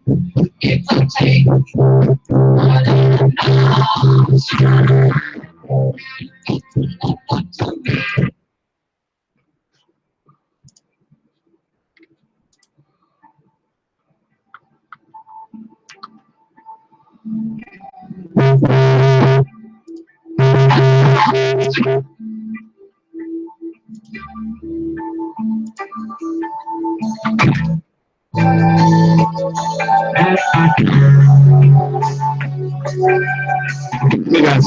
It could take more than an Hey guys.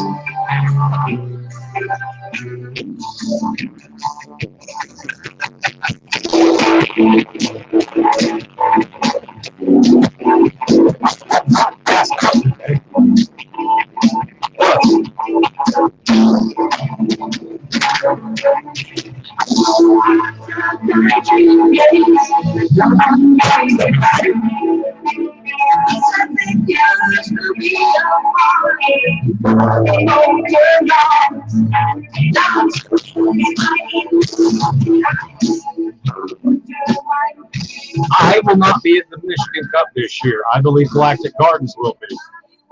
I will not be at the Michigan Cup this year. I believe Galactic Gardens will be.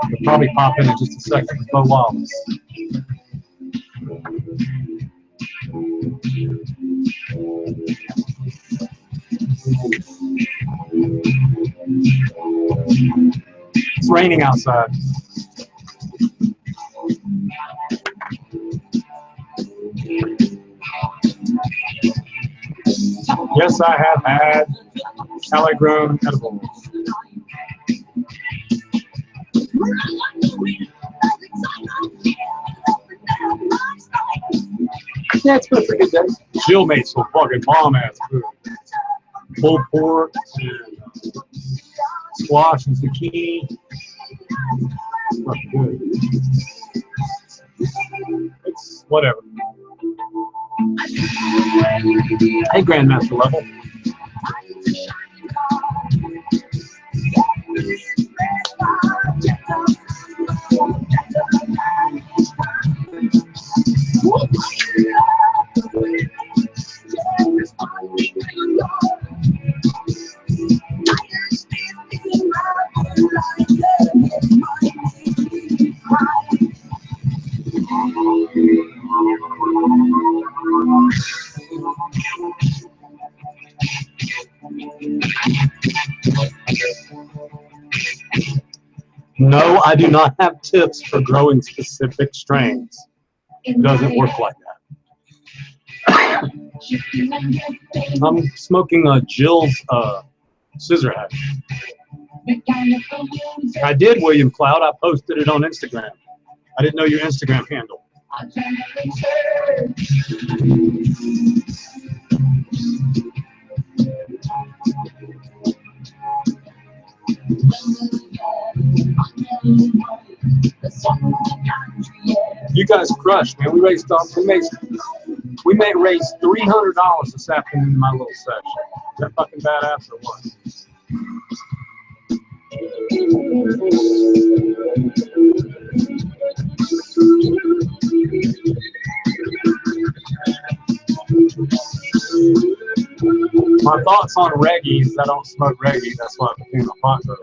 They'll probably pop in just a second with Bo Wallace. It's raining outside. Yes, I have had Cali-grown edibles. Yeah, it's been a pretty good day. Jill made some fucking bomb-ass food. Pulled pork, and squash and zucchini. It's fucking good. It's whatever. Hey, Grandmaster Level. No, I do not have tips for growing specific strains. It doesn't work like that. I'm smoking a Jill's scissor hash. I did, William Cloud. I posted it on Instagram. I didn't know your Instagram handle. You guys crushed, man. We raised $300 this afternoon in my little session. Is that fucking badass or what? My thoughts on reggae is I don't smoke reggae. That's why I became a pot grower.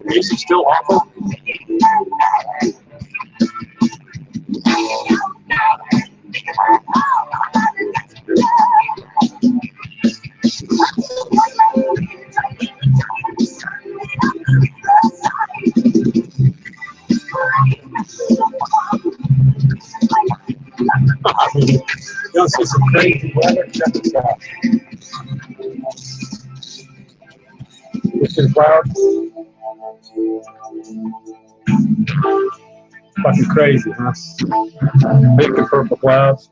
Music's still awful. You want to see some crazy weather? Check this out. Look at the clouds. Fucking crazy, huh? Pink and purple clouds.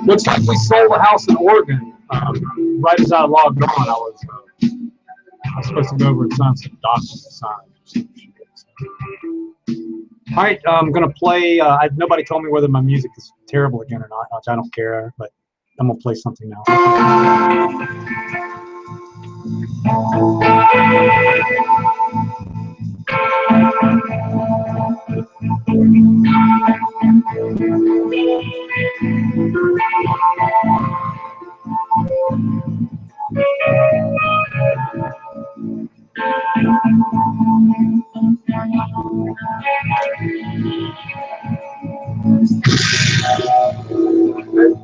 Looks like we sold a house in Oregon. Right as I logged on, I was supposed to go over and sign some documents to sign. All right, I'm gonna play. Nobody told me whether my music is terrible again or not. Which I don't care, but I'm gonna play something now.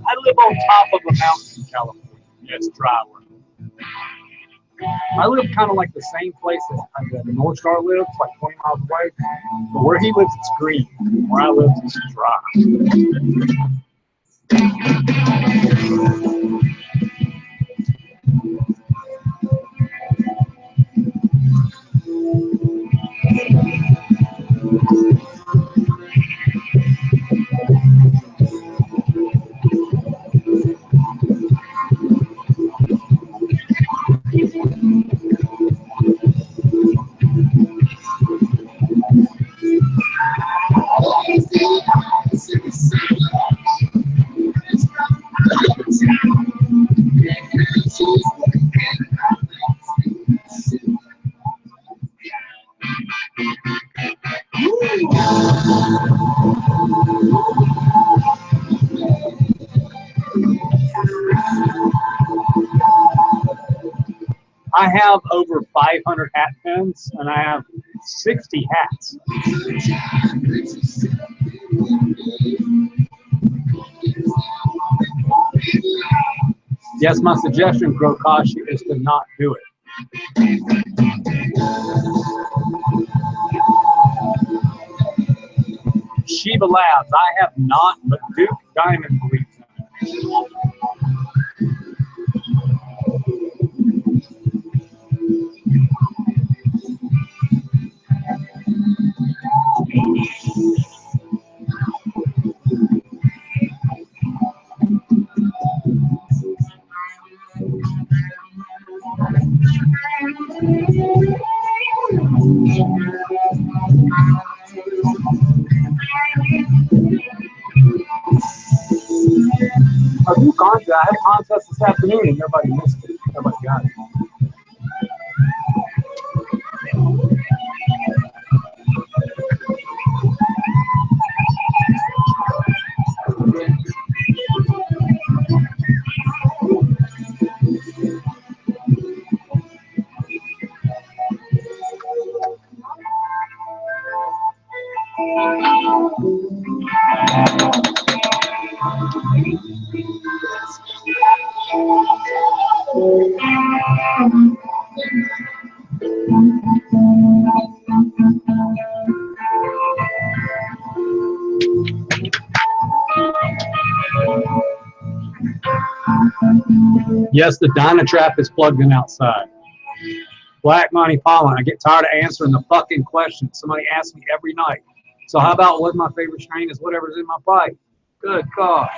I live on top of a mountain in California. Yeah, it's dry where I live kind of like the same place that the North Star lives, like 20 miles away. But where he lives, it's green. Where I live, it's dry. I have over 500 hat pins, and I have 60 hats. Yes, my suggestion, Grokashi, is to not do it. Shiva Labs, I have not, but Duke Diamond believes in it. Are you contest? I had a contest this afternoon and everybody missed it. Everybody got it. Yes, the Dynatrap is plugged in outside. Black Money Pollen, I get tired of answering the fucking question. Somebody asks me every night. So how about what my favorite strain is? Whatever's in my pipe. Good God.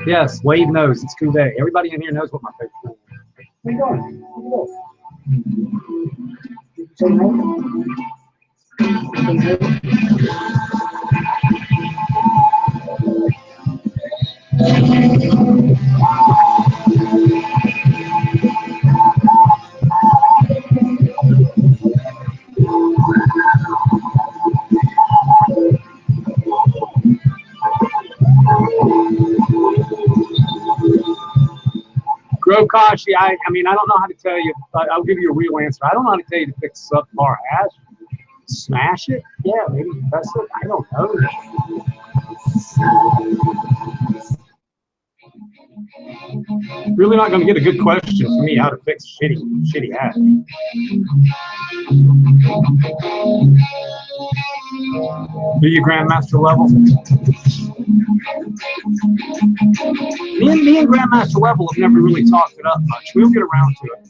Yes, Wade knows. It's Cuvée. Everybody in here knows what my favorite strain is. Where you going? Kashi, I mean, I don't know how to tell you, but I'll give you a real answer. I don't know how to tell you to fix subpar hash. Smash it? Yeah, maybe press it. I don't know. Really not going to get a good question from me how to fix shitty hash. Do you Grandmaster level? Me and Grandmaster level have never really talked it up much. We'll get around to it.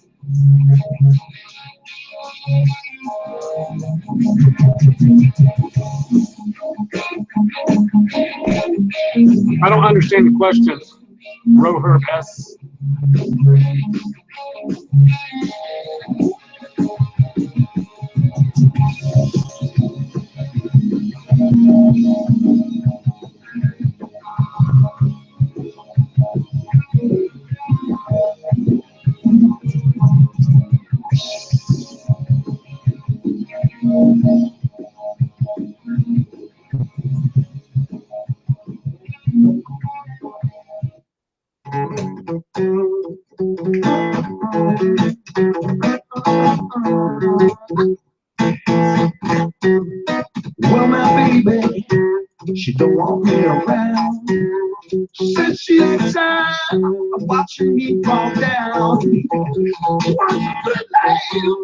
I don't understand the question. Roher S. Well, my baby, she don't want me around. She says she's tired of watching me fall down. Once the lamb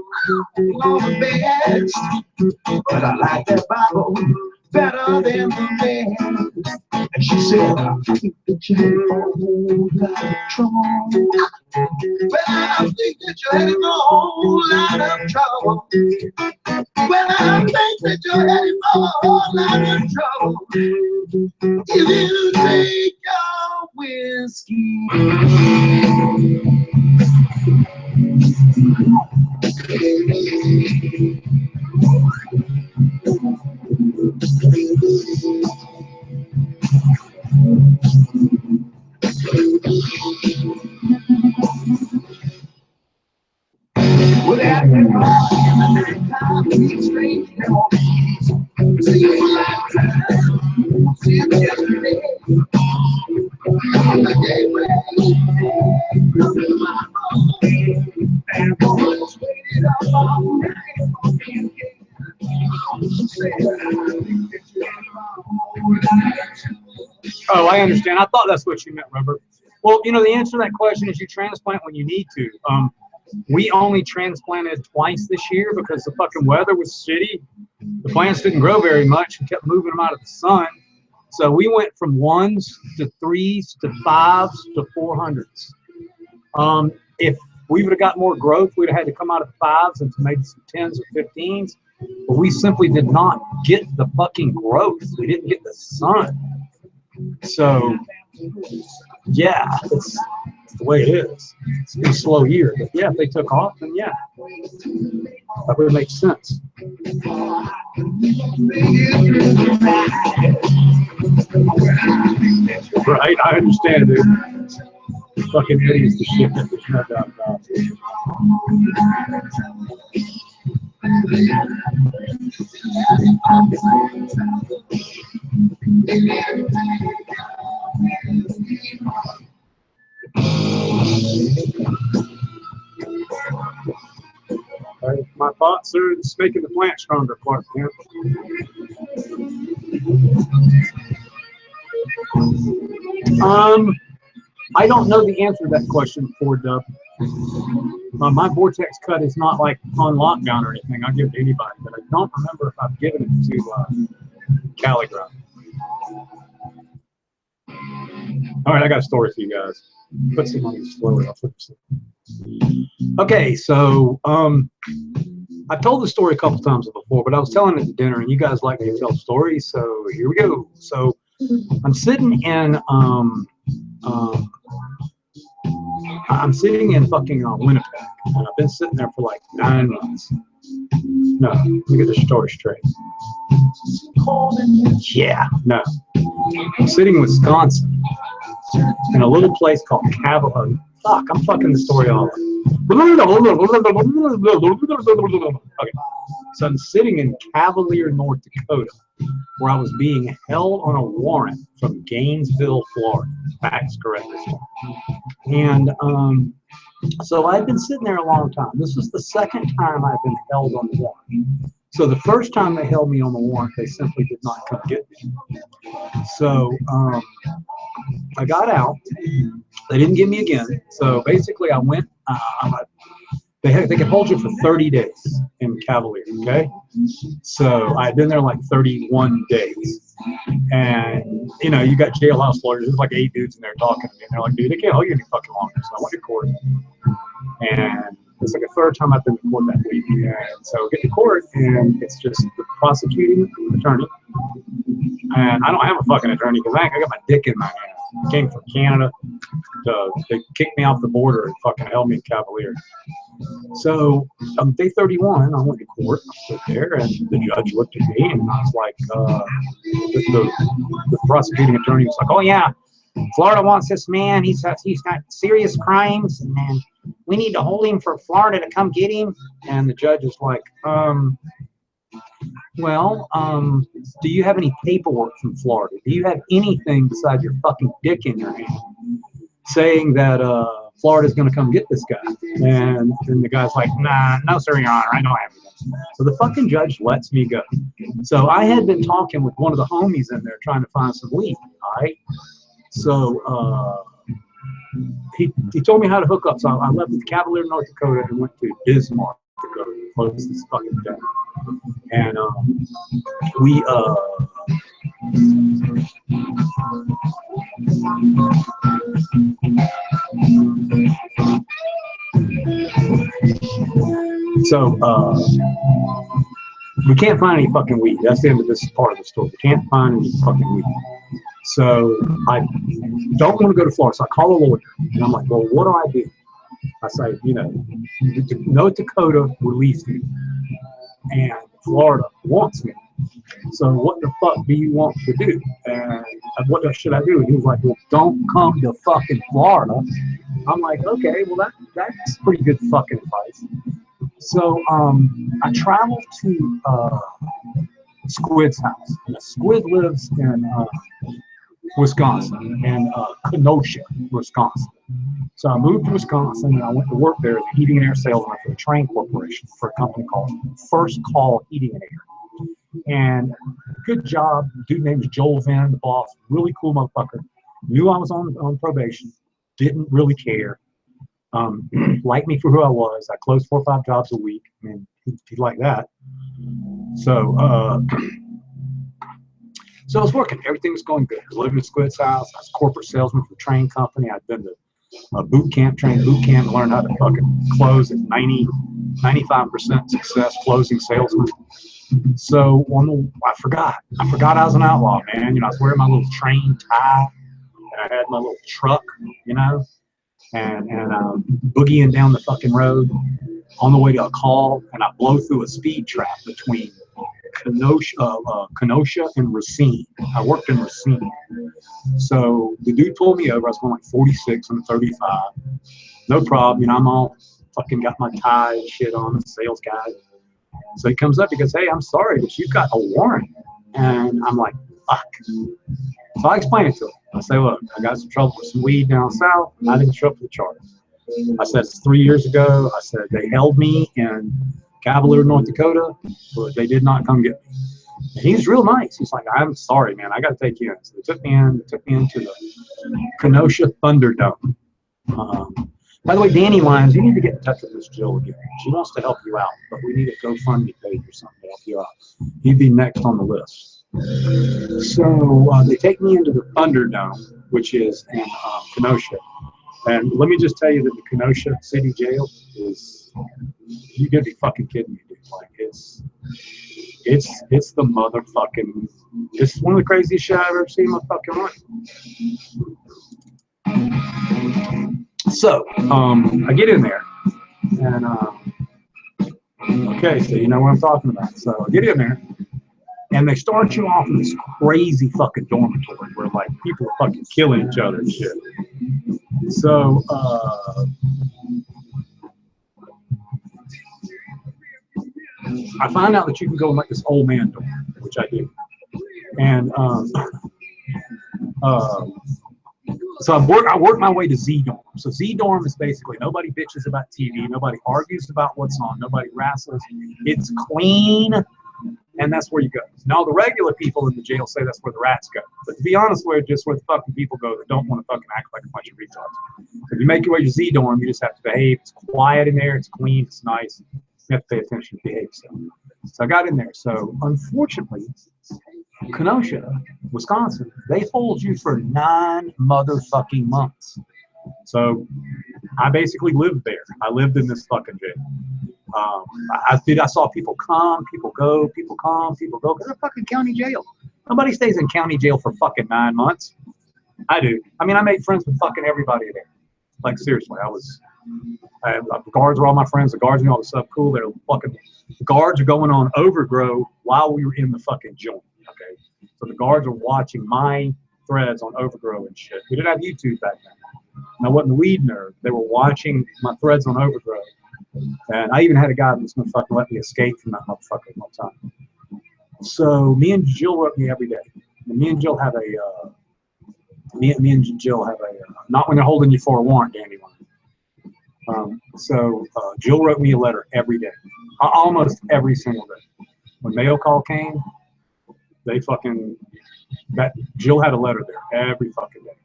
on the best, but I like that Bible better than the rest. And she said, I think that you had a whole lot of trouble. Well, I think that you're heading for a whole lot of trouble. Well, I think that you're heading for a whole lot of trouble. If you take your whiskey. Well, that's it. Time to be straight. See you lifetime. See you yesterday. On the gateway. Come to my home. And boys waited up all night for me again. Said, I think that you're wrong. Oh, I understand. I thought that's what you meant, Robert. Well, you know, the answer to that question is you transplant when you need to. We only transplanted twice this year because the fucking weather was shitty. The plants didn't grow very much. We kept moving them out of the sun. So we went from 1s to 3s to 5s to 400s. If we would have got more growth, we'd have had to come out of the 5s and to maybe some 10s or 15s. But we simply did not get the fucking growth. We didn't get the sun. So, yeah, it's the way it is. It's been a slow year. But yeah, if they took off, then yeah, that would make sense. Right, I understand, dude. Fucking idiots to shit. There's no doubt about it. My thoughts are just making the plant stronger, Clark. Yeah. I don't know the answer to that question, Ford Dub. My vortex cut is not like on lockdown or anything. I'll give it to anybody, but I don't remember if I've given it to Calligram. All right, I got a story for you guys. Put some on the slowly. I'll flip some. Okay, so I've told the story a couple times before, but I was telling it at dinner, and you guys like me to tell stories, so here we go. So I'm sitting in fucking Winnipeg, and I've been sitting there for like 9 months. No, let me get this story straight. Yeah, no. I'm sitting in Wisconsin in a little place called Cavalier. Fuck, I'm fucking the story all up. Okay, so I'm sitting in Cavalier, North Dakota, where I was being held on a warrant from Gainesville, Florida. Facts correct. And So I've been sitting there a long time. This was the second time I've been held on the warrant. So the first time they held me on the warrant, they simply did not come get me. So I got out. They didn't get me again. So basically, I went. They could hold you for 30 days in Cavalier. Okay. So I'd been there like 31 days. And, you know, you got jailhouse lawyers. There's like 8 dudes in there talking to me. And they're like, dude, they can't hold you any fucking longer. So I went to court. And it's like a third time I've been to court that week. And so I get to court, and it's just the prosecuting attorney. And I don't have a fucking attorney because I got my dick in my hand. I came from Canada. They kicked me off the border and fucking held me in Cavalier. So on day 31, I went to court. I stood there, and the judge looked at me, and I was like, the prosecuting attorney was like, oh, yeah, Florida wants this man. He's got serious crimes, and we need to hold him for Florida to come get him. And the judge is like, do you have any paperwork from Florida? Do you have anything besides your fucking dick in your hand saying that Florida's going to come get this guy? And the guy's like, nah, no, sir, your honor, I don't have anything. So the fucking judge lets me go. So I had been talking with one of the homies in there trying to find some weed, all right? So he told me how to hook up. So I left with Cavalier, North Dakota, and went to Bismarck, Dakota, the closest fucking town. And we we can't find any fucking weed. That's the end of this part of the story. We can't find any fucking weed. So I don't want to go to Florida. So I call a lawyer, and I'm like, well, what do I do? I say, you know, North Dakota released me, and Florida wants me. So what the fuck do you want to do? And what should I do? And he was like, well, don't come to fucking Florida. I'm like, okay, well, that's pretty good fucking advice. So I traveled to Squid's house. And Squid lives in Wisconsin, in Kenosha, Wisconsin. So I moved to Wisconsin, and I went to work there as a heating and air salesman for the Train Corporation for a company called First Call Heating and Air. And good job. Dude named Joel Van, the boss, really cool motherfucker. Knew I was on probation, didn't really care. Liked me for who I was. I closed 4 or 5 jobs a week. I mean, he liked that. So I was working. Everything was going good. I was living in Squid's house. I was a corporate salesman for the train company. I'd been to train boot camp, learned how to fucking close at 95% success, closing salesman. So I forgot I was an outlaw, man. You know, I was wearing my little train tie, and I had my little truck, you know, and boogieing down the fucking road on the way to a call, and I blow through a speed trap between Kenosha and Racine. I worked in Racine. So the dude pulled me over. I was going like 46 and 35. No problem. You know, I'm all fucking got my tie and shit on, the sales guy. So he comes up, he goes, hey, I'm sorry, but you've got a warrant. And I'm like, fuck. So I explain it to him. I say, look, I got some trouble with some weed down south. I didn't show up for the charges. I said, it's 3 years ago. I said, they held me in Cavalier, North Dakota, but they did not come get me. And he's real nice. He's like, I'm sorry, man. I got to take you in. So they took me into the Kenosha Thunderdome. By the way, Danny Lyons, you need to get in touch with this Jill again. She wants to help you out, but we need a GoFundMe page or something to help you out. He'd be next on the list. So they take me into the Thunderdome, which is in Kenosha. And let me just tell you that the Kenosha City Jail is, you gotta be fucking kidding me, dude. Like, it's the motherfucking, it's one of the craziest shit I've ever seen in my fucking life. So, I get in there, and, okay, so you know what I'm talking about. So I get in there, and they start you off in this crazy fucking dormitory where, like, people are fucking killing each other and shit. So, I find out that you can go in, like, this old man dorm, which I do. And, So I worked my way to Z dorm. So Z dorm is basically nobody bitches about TV, nobody argues about what's on, nobody wrestles. It's clean, and that's where you go. Now the regular people in the jail say that's where the rats go, but to be honest, we're just where the fucking people go that don't want to fucking act like a bunch of retards. So if you make your way to Z dorm, you just have to behave. It's quiet in there. It's clean. It's nice. You have to pay attention to behave. So I got in there. So unfortunately, Kenosha, Wisconsin, they hold you for 9 motherfucking months. So I basically lived there. I lived in this fucking jail. I saw people come, people go, people come, people go. It's a fucking county jail. Nobody stays in county jail for fucking 9 months. I do. I mean, I made friends with fucking everybody there. Like seriously, the guards were all my friends. The guards knew all the stuff cool. They're fucking. The guards are going on overgrow while we were in the fucking joint. Okay, so the guards are watching my threads on overgrow and shit. We didn't have YouTube back then. And I wasn't a weed nerd. They were watching my threads on overgrow. And I even had a guy that was going to fucking let me escape from that motherfucker one time. So me and Jill wrote me every day. And me and Jill have a, not when they're holding you for a warrant, Dandy one. Jill wrote me a letter every day, almost every single day. When mail call came, Jill had a letter there every fucking day.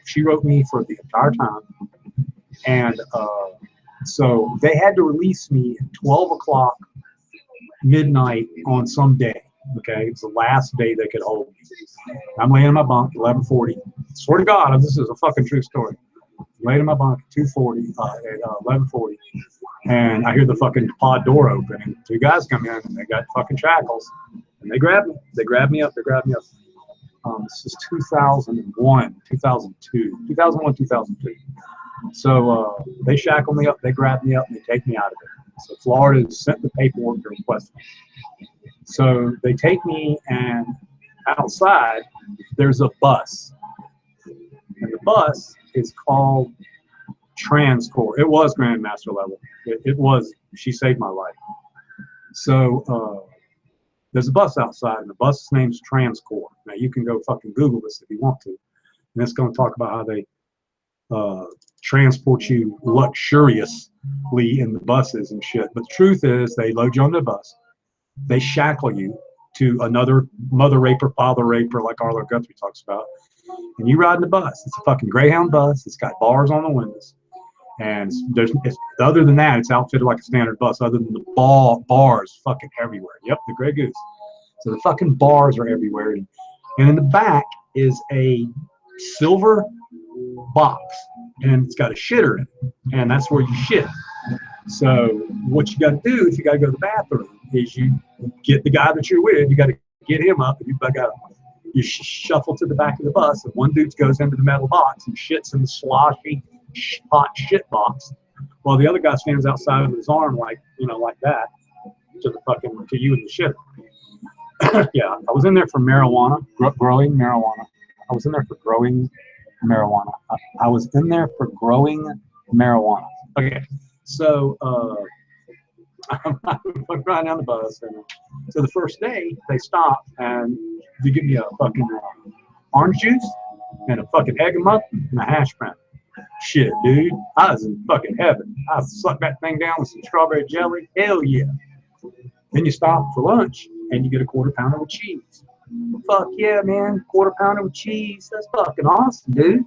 She wrote me for the entire time. And so they had to release me at 12 o'clock midnight on some day. Okay, it's the last day they could hold me. I'm laying in my bunk, 11:40. Swear to God, this is a fucking true story. Laying in my bunk, 2:40 at 11:40, and I hear the fucking pod door open, and 2 guys come in, and they got fucking shackles, and they grab me. They grab me up. This is 2001, 2002, 2001, 2002. So they shackle me up, they grab me up, and they take me out of there. So Florida sent the paperwork to request me. So they take me, and outside there's a bus, and the bus is called Transcorp. It was Grandmaster level. It was. She saved my life. So there's a bus outside, and the bus's name's Transcorp. Now you can go fucking Google this if you want to, and it's going to talk about how they transport you luxuriously in the buses and shit. But the truth is, they load you on the bus, they shackle you to another mother raper, father raper, like Arlo Guthrie talks about, and you ride in the bus. It's a fucking Greyhound bus. It's got bars on the windows, and other than that, it's outfitted like a standard bus. Other than the bars, fucking everywhere. Yep, the Grey Goose. So the fucking bars are everywhere, and in the back is a silver box, and it's got a shitter in it, and that's where you shit. So what you got to do if you got to go to the bathroom is you get the guy that you're with, you got to get him up, and you shuffle to the back of the bus, and one dude goes into the metal box and shits in the sloshy hot shit box, while the other guy stands outside with his arm like that to you in the shitter. Yeah, I was in there for marijuana, growing marijuana. I was in there for growing marijuana. Okay, so I'm riding down the bus, and so the first day they stop and they give me a fucking orange juice and a fucking egg muffin and a hash brown. Shit, dude, I was in fucking heaven. I sucked that thing down with some strawberry jelly. Hell yeah. Then you stop for lunch and you get a quarter pounder with cheese. Fuck yeah, man. Quarter pounder with cheese. That's fucking awesome, dude.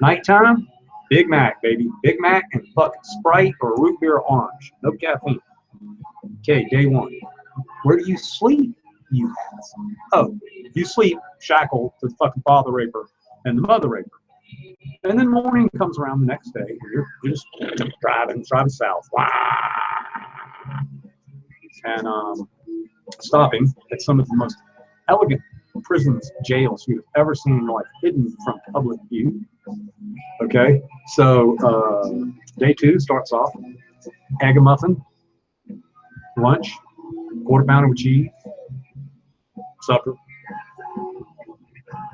Nighttime, Big Mac, baby. Big Mac and fucking Sprite or root beer or orange. No caffeine. Okay, day one. Where do you sleep, you ass? Oh, you sleep shackled to the fucking father raper and the mother raper. And then morning comes around the next day. You're just driving south. And stopping at some of the most elegant prisons, jails you've ever seen in your life, hidden from public view. Okay, so day two starts off, egg and muffin, lunch, quarter pounder with cheese, supper.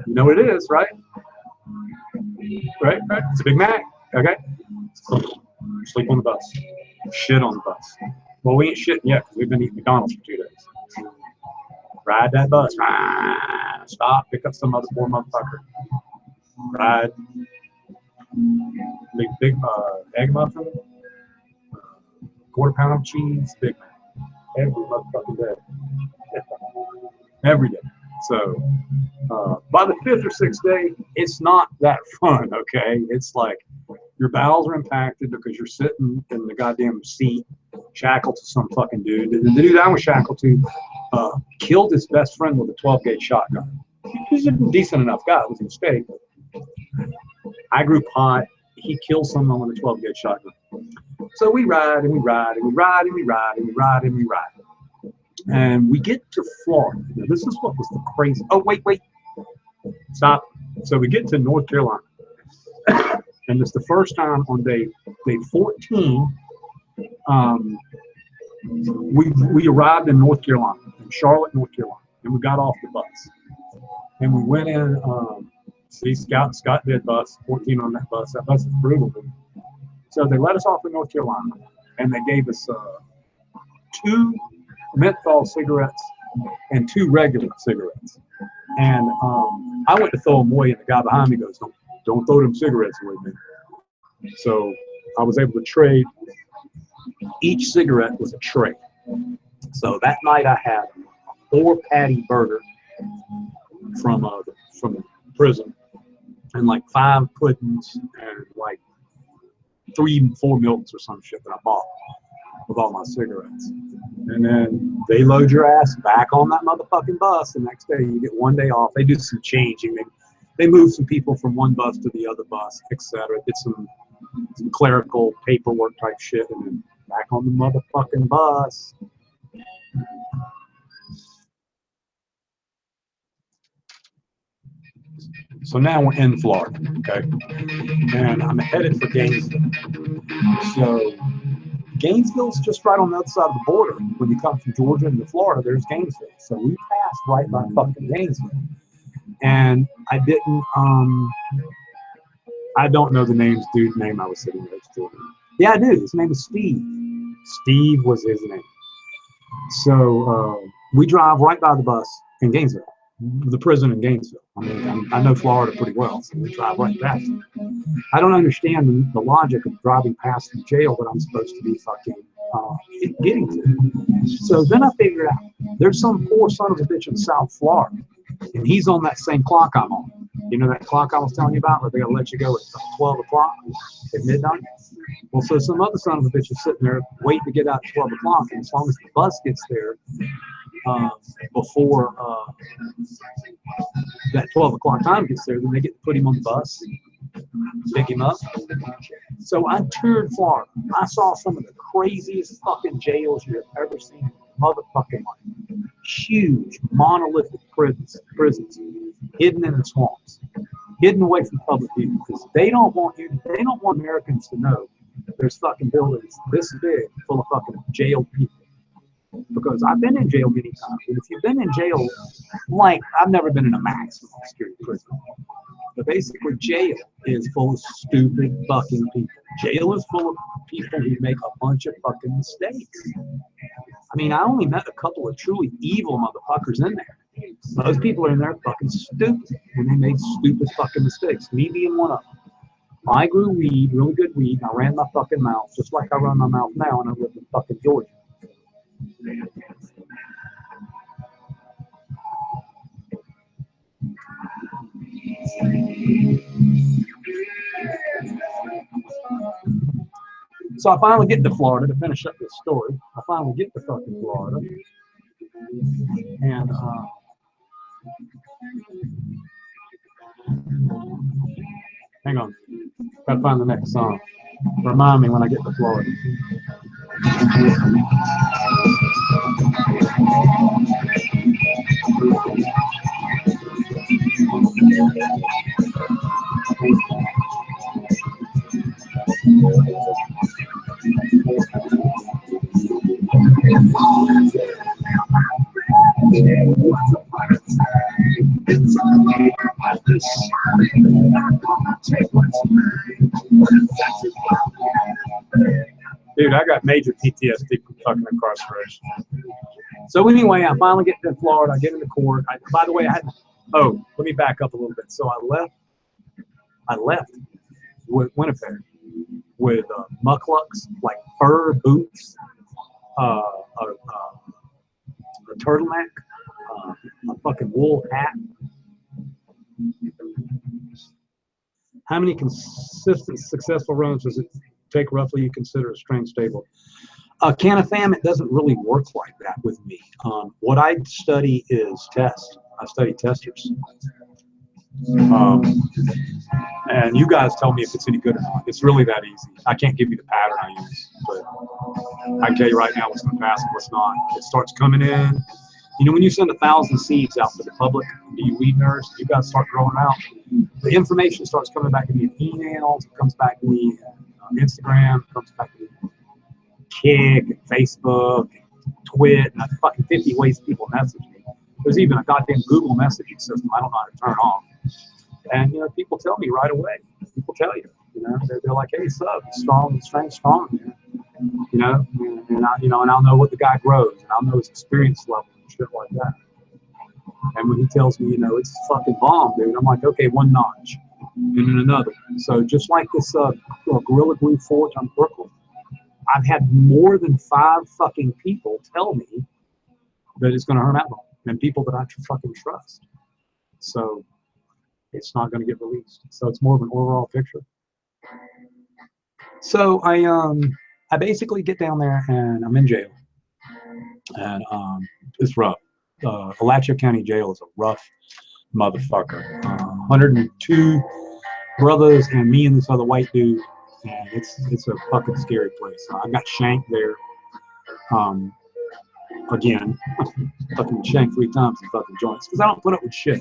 You know what it is, right? Right? It's a Big Mac, okay? Sleep on the bus. Shit on the bus. Well, we ain't shitting yet because we've been eating McDonald's for 2 days. Ride that bus. Stop. Pick up some other poor motherfucker. Ride. Big egg muffin. Quarter pound of cheese. Big Mac. Every motherfucking day. Every day. So by the 5th or 6th day, it's not that fun, okay? It's like your bowels are impacted because you're sitting in the goddamn seat shackled to some fucking dude. The dude I was shackled to killed his best friend with a 12-gauge shotgun. He's a decent enough guy. It was a mistake. I grew pot. He killed someone with a 12-gauge shotgun. So we ride and we ride and we ride and we ride and we ride and we ride. And we get to Florida. Now, this is what was the crazy. Oh, wait. Stop. So we get to North Carolina. And it's the first time on day 14, we arrived in North Carolina, in Charlotte, North Carolina. And we got off the bus. And we went in, see, Scott did bus, 14 on that bus. That bus is brutal. So they let us off in North Carolina. And they gave us 2 menthol cigarettes and 2 regular cigarettes. And I went to throw them away, and the guy behind me goes, don't throw them cigarettes away, man. So I was able to trade. Each cigarette was a tray. So that night I had a 4-patty burger from the prison, and like 5 puddings and like 3-4 milks or some shit that I bought with all my cigarettes. And then they load your ass back on that motherfucking bus. The next day you get 1 day off. They do some changing. They move some people from one bus to the other bus, etc. Did some clerical paperwork type shit, and then back on the motherfucking bus. So now we're in Florida, okay? And I'm headed for Gainesville. So Gainesville's just right on the other side of the border. When you come from Georgia into Florida, there's Gainesville. So we passed right by fucking Gainesville. And I didn't, I don't know the dude's name I was sitting next to. Yeah, I do. His name is Steve. Steve was his name. So we drive right by the bus in Gainesville, the prison in Gainesville. I mean, I know Florida pretty well, so we drive right past it. I don't understand the logic of driving past the jail that I'm supposed to be fucking getting to. So then I figured out there's some poor son of a bitch in South Florida, and he's on that same clock I'm on. You know that clock I was telling you about where they're going to let you go at 12 o'clock at midnight? Well, so some other son of a bitch is sitting there waiting to get out at 12 o'clock, and as long as the bus gets there before that 12 o'clock time gets there, then they get to put him on the bus, pick him up. So I toured Florida. I saw some of the craziest fucking jails you have ever seen in motherfucking life. Huge, monolithic prisons hidden in the swamps, hidden away from public view, because they don't want Americans to know there's fucking buildings this big full of fucking jailed people. Because I've been in jail many times, and if you've been in jail, like, I've never been in a maximum security prison, but basically jail is full of stupid fucking people. Jail is full of people who make a bunch of fucking mistakes. I mean, I only met a couple of truly evil motherfuckers in there. Most people are in there fucking stupid, and they made stupid fucking mistakes, me being one of them. I grew weed, really good weed, and I ran my fucking mouth just like I run my mouth now, and I live in fucking Georgia. So I finally get to Florida to finish up this story. I finally get to fucking Florida. And hang on. Gotta find the next song. Remind me when I get to Florida. Dude, I got major PTSD from fucking incarceration. So anyway, I finally get to Florida. I get into court. By the way, I had. Oh, let me back up a little bit. So I left Winnipeg with mucklucks, like fur boots, a turtleneck, a fucking wool hat. How many consistent, successful runs does it take roughly you consider a string stable? Can of fam, it doesn't really work like that with me. What I study is test. I study testers. And you guys tell me if it's any good or not. It's really that easy. I can't give you the pattern I use, but I can tell you right now what's going to pass and what's not. It starts coming in. You know, when you send 1,000 seeds out to the public, to you weed nerds, you guys start growing out. The information starts coming back to me in emails. It comes back to me on Instagram. It comes back to me on Kick and Facebook and Twit and fucking 50 ways people message me. There's even a goddamn Google messaging system I don't know how to turn off. And, you know, people tell me right away. People tell you, you know, they're like, hey, sup, strong, strong, man. You know, and I'll know what the guy grows, and I'll know his experience level and shit like that. And when he tells me, you know, it's fucking bomb, dude, I'm like, okay, one notch, and then another. So just like this Gorilla Glue forge on Brooklyn, I've had more than 5 fucking people tell me that it's going to hurt that long, and people that I fucking trust. So it's not going to get released. So it's more of an overall picture. So I basically get down there and I'm in jail, and it's rough. Alachua County Jail is a rough motherfucker. 102 brothers and me and this other white dude, and it's a fucking scary place. I got shanked there. Again, fucking shanked 3 times in fucking joints because I don't put up with shit.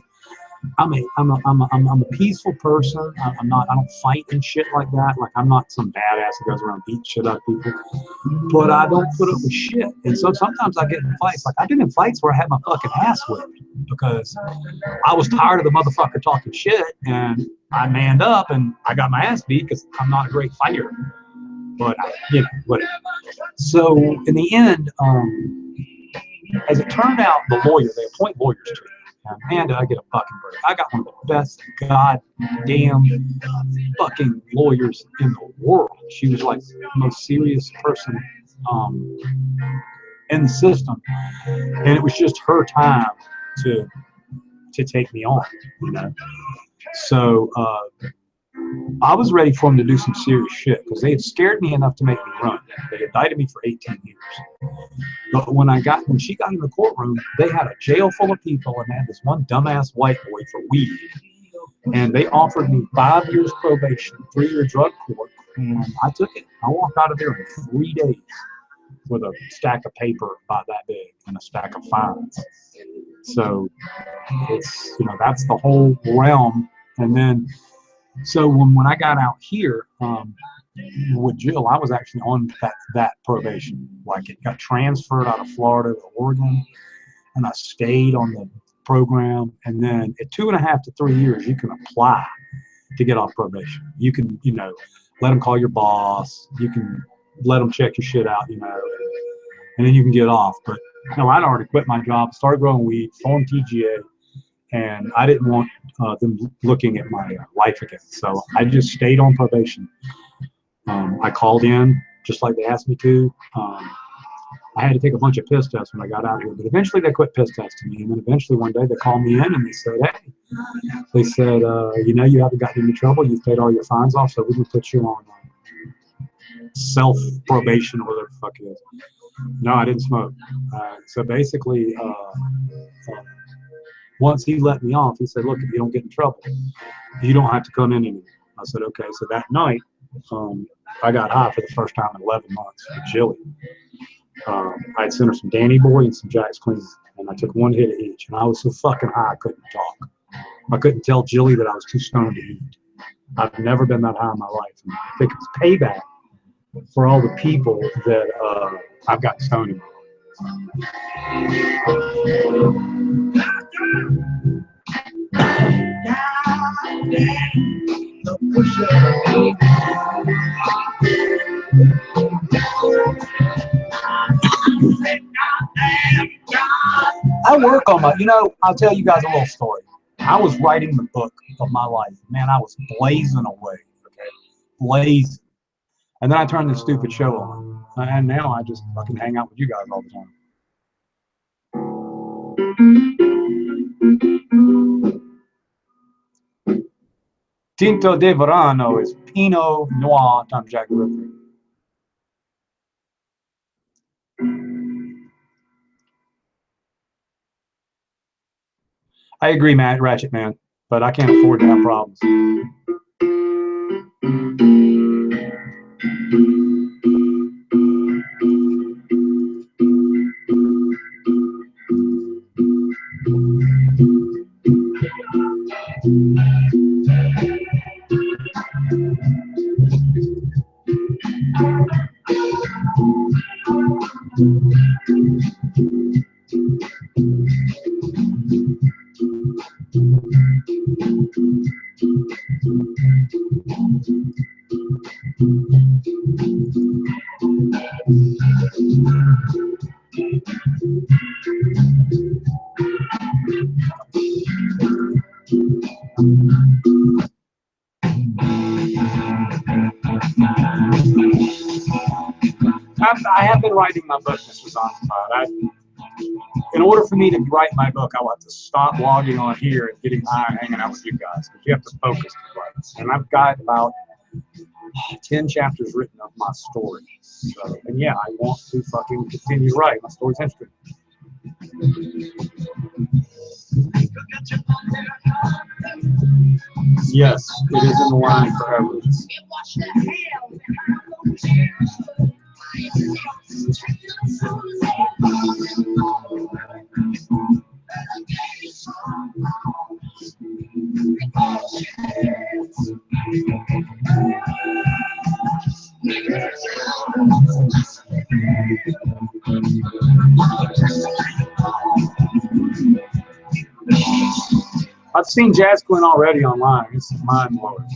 I'm a peaceful person. I don't fight and shit like that. Like, I'm not some badass who goes around beating shit out of people. But I don't put up with shit. And so sometimes I get in fights. Like, I've been in fights where I had my fucking ass whipped because I was tired of the motherfucker talking shit, and I manned up and I got my ass beat because I'm not a great fighter. But you know, whatever. So in the end, as it turned out, the lawyer, they appoint lawyers to me. Man, did I get a fucking break. I got one of the best goddamn fucking lawyers in the world. She was like the most serious person in the system. And it was just her time to take me on, you know. So I was ready for them to do some serious shit because they had scared me enough to make me run. They indicted me for 18 years. But when she got in the courtroom, they had a jail full of people and they had this one dumbass white boy for weed. And they offered me 5 years probation, 3-year drug court, and I took it. I walked out of there in 3 days with a stack of paper about that big and a stack of fines. So it's, you know, that's the whole realm. And then, so when I got out here with Jill, I was actually on that probation. Like, it got transferred out of Florida to Oregon, and I stayed on the program. And then at 2.5 to 3 years, you can apply to get off probation. You can, you know, let them call your boss. You can let them check your shit out, you know, and then you can get off. But no, I'd already quit my job, started growing weed, formed TGA. And I didn't want them looking at my life again. So I just stayed on probation. I called in just like they asked me to. I had to take a bunch of piss tests when I got out here. But eventually they quit piss testing me. And then eventually one day they called me in and they said, hey, you know, you haven't gotten into trouble. You've paid all your fines off, so we can put you on self-probation or whatever the fuck it is. No, I didn't smoke. So basically, once he let me off, he said, look, if you don't get in trouble, you don't have to come in anymore. I said, okay. So that night, I got high for the first time in 11 months with Jilly. I had sent her some Danny Boy and some Jack's Clean, and I took 1 hit of each. And I was so fucking high, I couldn't talk. I couldn't tell Jilly that I was too stoned to eat. I've never been that high in my life. And I think it's payback for all the people that I've got stoned in. work on my, I'll tell you guys a little story. I was writing the book of my life. Man, I was blazing away, okay? Blazing. And then I turned this stupid show on. And now I just fucking hang out with you guys all the time. Tinto de Verano is Pinot Noir times Jack Ripper. I agree, Matt, Ratchet Man, but I can't afford to have problems. I have been writing my book, Mr. Zonspot. In order for me to write my book, I will have to stop logging on here and getting high and hanging out with you guys, because you have to focus to write. And I've got about 10 chapters written of my story. So, and yeah, I want to fucking continue to write. My story's interesting. Yes, it is in the line forever. I've seen Jazz Quinn already online. It's mind blowing.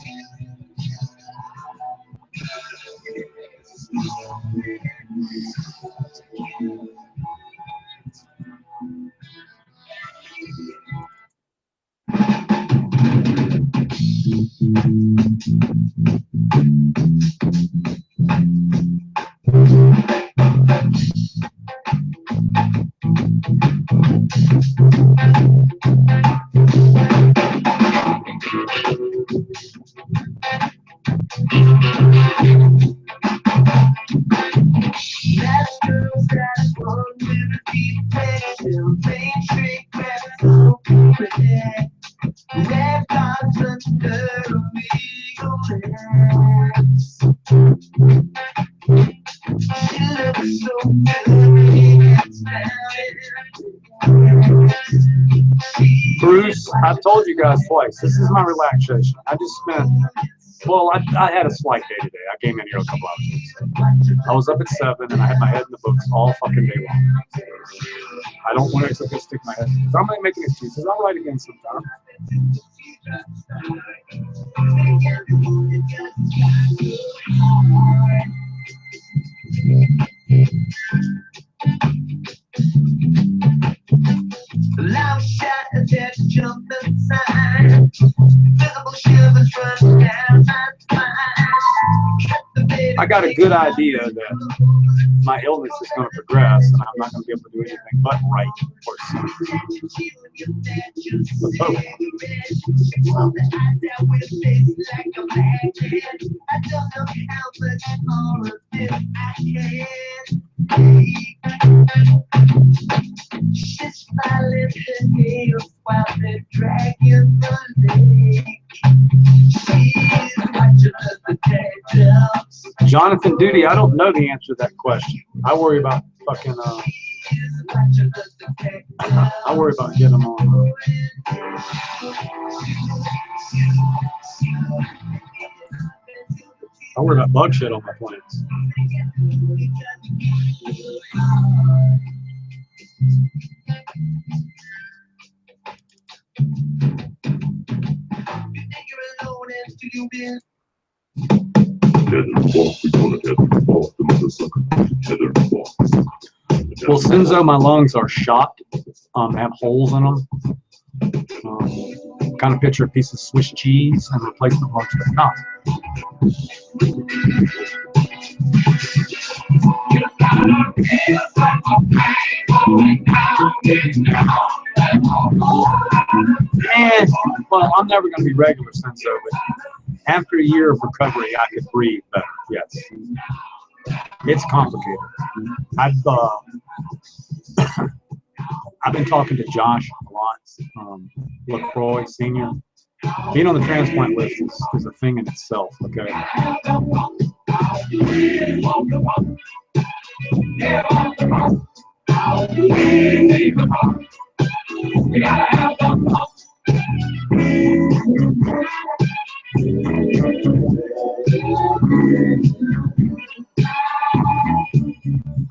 Bruce, I've told you guys twice, this is my relaxation. I just spent, well, I had a slight day today. I came in here a couple hours ago. I was up at 7 and I had my head in the books all fucking day long. I don't want to stick my head. So I'm not making excuses. I'll write again sometime. Loud shot attack, jump inside. Visible shivers run down my spine. I got a good idea that my illness is going to progress and I'm not going to be able to do anything but write or sing. Let's hope. Jonathan Duty, I don't know the answer to that question. I worry about fucking, I worry about getting them on. I worry about bug shit on my plants. Well, Sinzo, my lungs are shot. have holes in them. Kind of picture a piece of Swiss cheese and replacement marks, but not. And, well, I'm never going to be regular since but after a year of recovery, I could breathe better. Yes, it's complicated. I've been talking to Josh a lot, LaCroix Senior. Being on the transplant list is a thing in itself. Okay.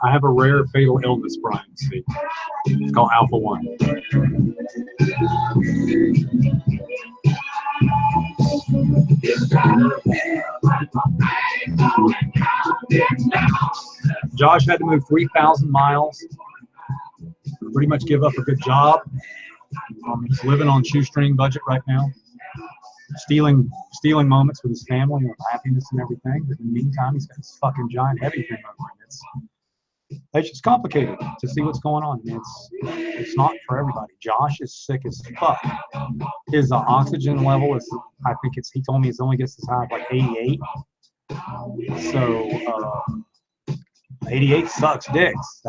I have a rare fatal illness, Brian. See, it's called Alpha 1. Josh had to move 3,000 miles. Pretty much give up a good job. He's living on shoestring budget right now. Stealing moments with his family and happiness and everything. But in the meantime, he's got this fucking giant heavy thing over him. It's just complicated to see what's going on. It's not for everybody. Josh is sick as fuck. His oxygen level is, I think he told me it only gets as high as like 88. So 88 sucks dicks.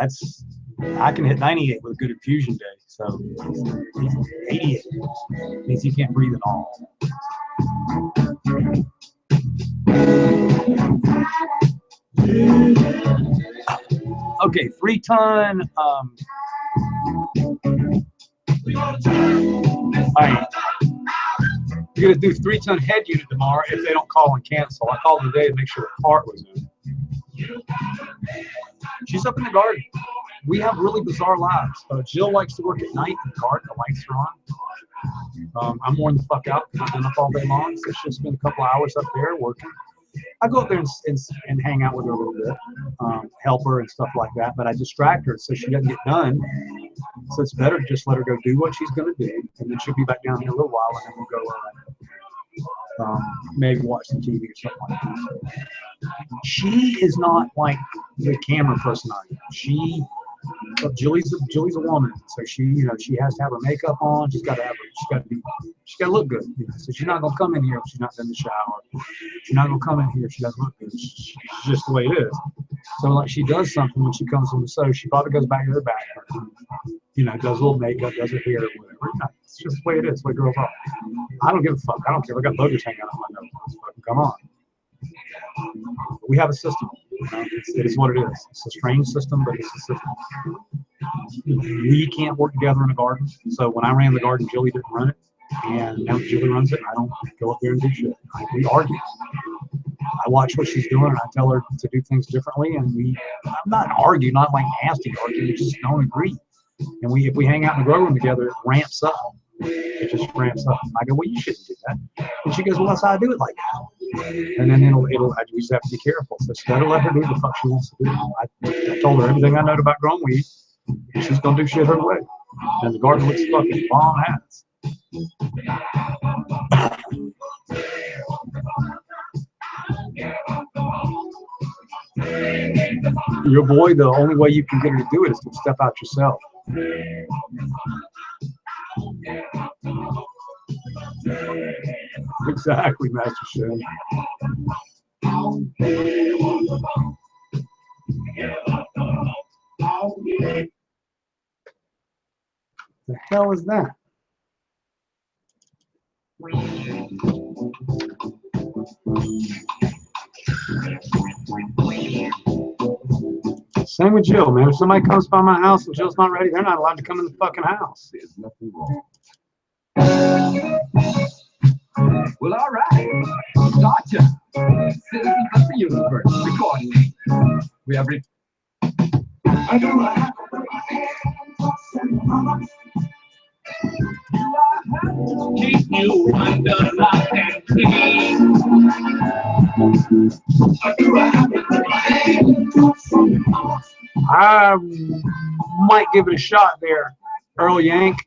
I can hit 98 with a good infusion day. So he's 88. Means he can't breathe at all. Okay, 3-ton. All right. You're gonna do 3-ton head unit tomorrow if they don't call and cancel. I called today to make sure the part was in. She's up in the garden. We have really bizarre lives. Jill likes to work at night in the garden. The lights are on. I'm worn the fuck out because I've been up all day long, so she'll spend a couple hours up there working. I go up there and hang out with her a little bit, help her and stuff like that, but I distract her so she doesn't get done. So it's better to just let her go do what she's going to do, and then she'll be back down here a little while, and then we'll go maybe watch some TV or something like that. She is not like the camera person I am. Julie's a woman, so she has to have her makeup on. She's got to look good. So she's not gonna come in here if she's not in the shower. She's not gonna come in here if she doesn't look good. It's just the way it is. So like she does something when she comes home, so she probably goes back to her bathroom. Does a little makeup, does her hair, or whatever. It's just the way it is. The way girls are. I don't give a fuck. I don't care. I got boogers hanging out my nose. Fucking come on. We have a system. It is what it is. It's a strange system, but it's a system. We can't work together in a garden. So when I ran the garden, Julie didn't run it. And now Julie runs it, and I don't go up there and do shit. We argue. I watch what she's doing, and I tell her to do things differently. And I'm not argue, not like nasty argue. We just don't agree. And if we hang out in the grow room together, it ramps up. It just ramps up. I go, well, you shouldn't do that. And she goes, well, that's how I do it like that. And then we just have to be careful. So instead of let her do the fuck she wants to do, I told her everything I know about grown weed. She's going to do shit her way. And the garden looks fucking bomb ass. Your boy, the only way you can get her to do it is to step out yourself. Exactly, Master Chef. The hell is that? Same with Jill, man. If somebody comes by my house and Jill's not ready, they're not allowed to come in the fucking house. There's nothing wrong. Well, all right. Gotcha. Citizens of the universe. Recording. We have keep you under lock and key. I might give it a shot there. Earl Yank.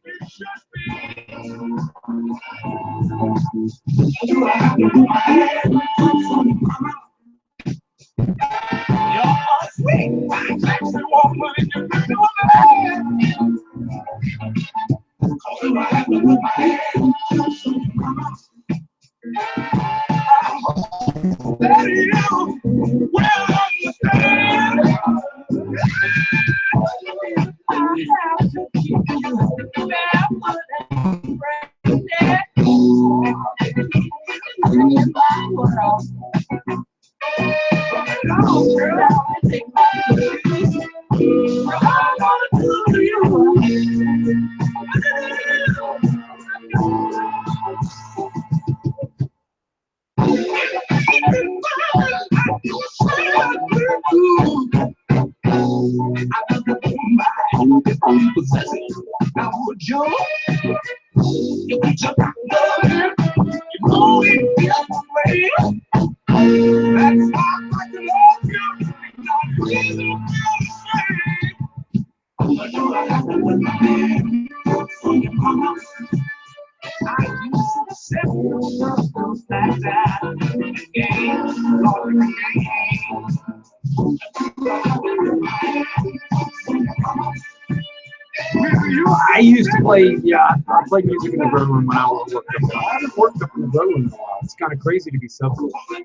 I used to play, I played music in the grow room when I worked up there. I haven't worked up in the grow room in a while. It's kind of crazy to be self-employed.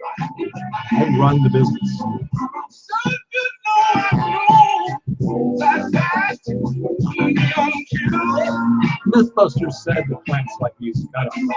I run the business. Mythbusters said that plants like music. I don't know.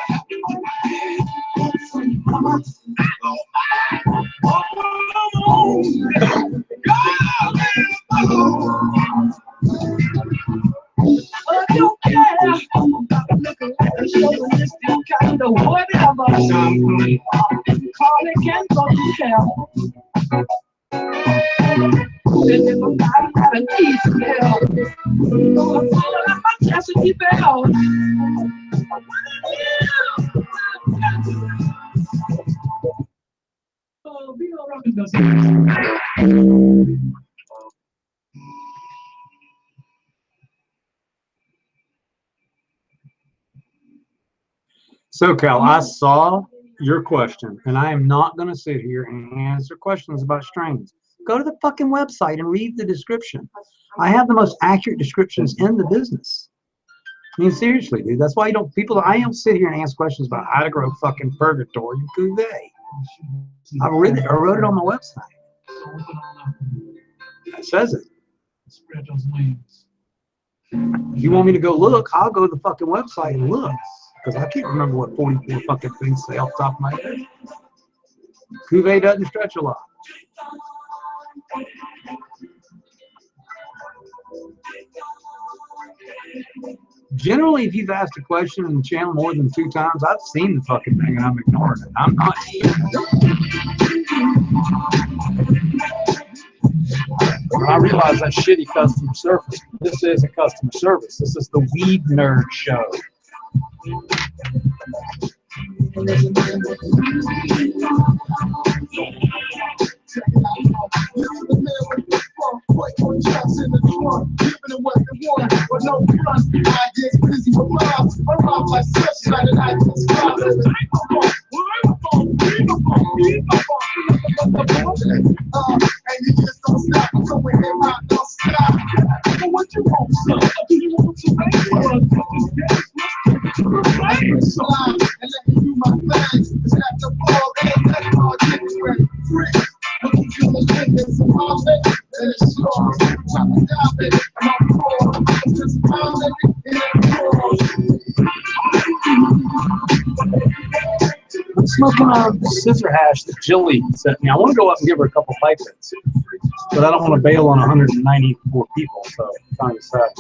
So, Cal, I saw your question, and I am not going to sit here and answer questions about strains. Go to the fucking website and read the description. I have the most accurate descriptions in the business. I mean, seriously, dude. That's why I don't sit here and ask questions about how to grow fucking purgatory and cuvee. I wrote it on my website. It says it. If you want me to go look, I'll go to the fucking website and look. Because I can't remember what 44 fucking things say off the top of my head. Cuvee doesn't stretch a lot. Generally, if you've asked a question in the channel more than 2 times, I've seen the fucking thing and I'm ignoring it. I'm not. I realize that's shitty customer service. This isn't customer service. This is the Weed Nerd Show. I'm smoking on scissor hash that Jilly sent me. I want to go up and give her a couple pipe hits, but I don't want to bail on 194 people, so I'm trying to decide.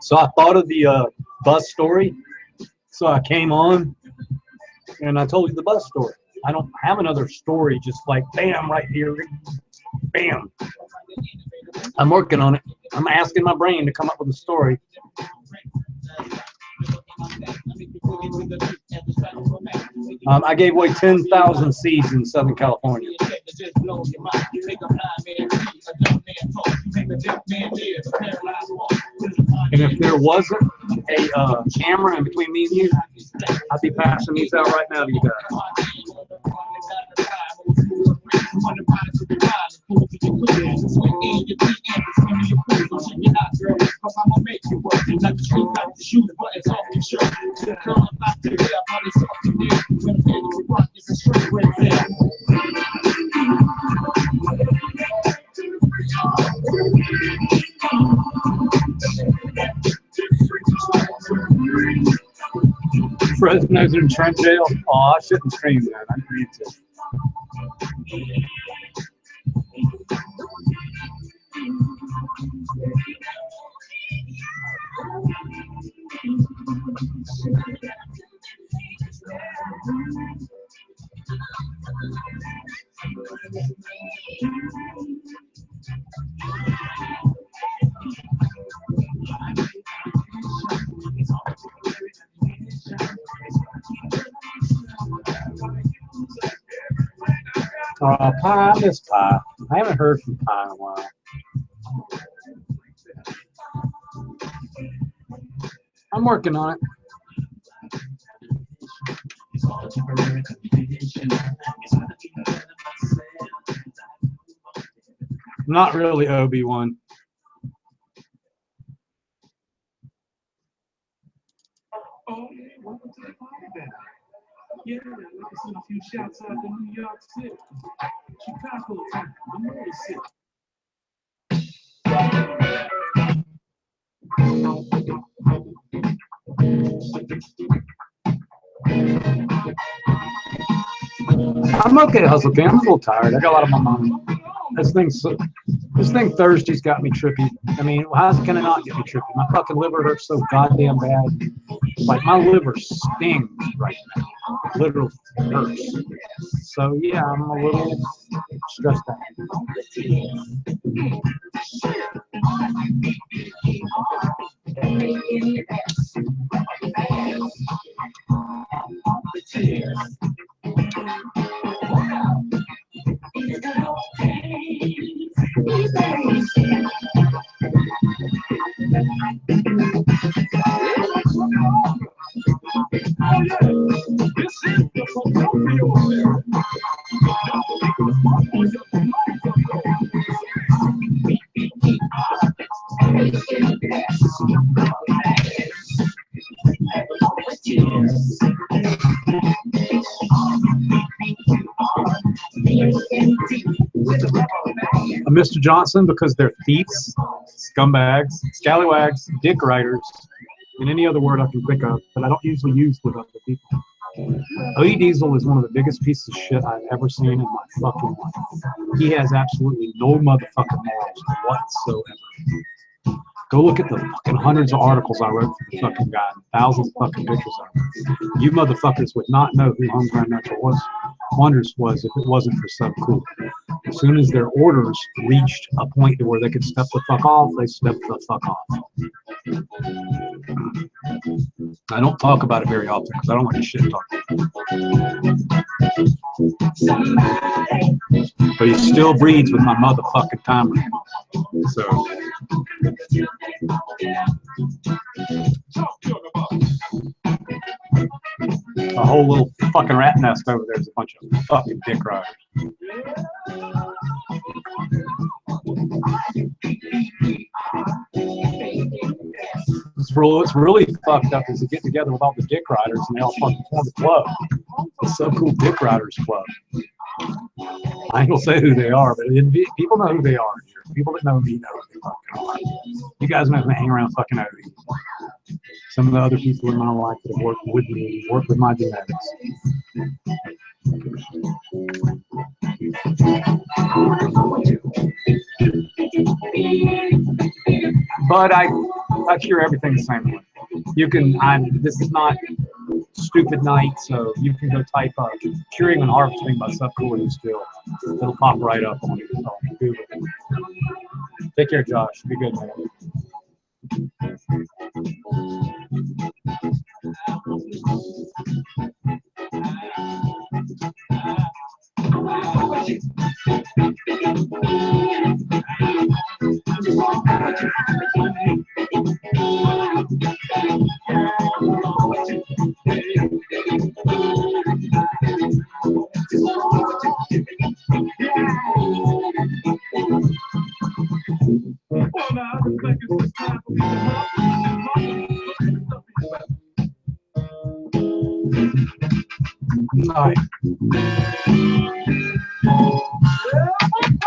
So I thought of the bus story. So I came on and I told you the bus story. I don't have another story just like bam right here, bam. I'm working on it. I'm asking my brain to come up with a story. I gave away 10,000 seeds in Southern California. And if there wasn't a camera in between me and you, I'd be passing these out right now to you guys. Fresno's in Trent jail. Oh, I shouldn't stream that. I need to. Pie, I miss Pie. I haven't heard from Pie in a while. I'm working on it. Not really Obi-Wan. Yeah, like I sent a few shots out to New York City, Chicago time, I'm really sick. I'm okay, Hustle King. I'm a little tired. I got a lot on my mind. This thing Thursday's got me trippy. I mean, how's it gonna not get me trippy? My fucking liver hurts so goddamn bad. Like my liver stings right now. It literally hurts. So yeah, I'm a little stressed out. Mr. Johnson, because they're thieves, scumbags, scallywags, dick riders, and any other word I can think of that I don't usually use with other people. O.E. Diesel is one of the biggest pieces of shit I've ever seen in my fucking life. He has absolutely no motherfucking morals whatsoever. Go look at the fucking hundreds of articles I wrote for the fucking guy, and thousands of fucking pictures of him. You motherfuckers would not know who Homegrown Natural Wonders was if it wasn't for Sub Cool. As soon as their orders reached a point where they could step the fuck off, they stepped the fuck off. I don't talk about it very often because I don't like to shit talk. But he still breeds with my motherfucking timer. So. A whole little fucking rat nest over there is a bunch of fucking dick riders. What's really fucked up is to get together with all the dick riders and they all fucking form a club. The So Cool Dick Riders Club. I ain't gonna say who they are, but people know who they are here. People that know me know who they fucking are. You guys know who hang around fucking Odie. Some of the other people in my life that have worked with me, worked with my genetics. But I cure everything the same way. You can, this is not stupid night, so you can go type up curing and harvesting by subcooling still. It'll pop right up on your phone. Google it. Take care, Josh. Be good, man. All right.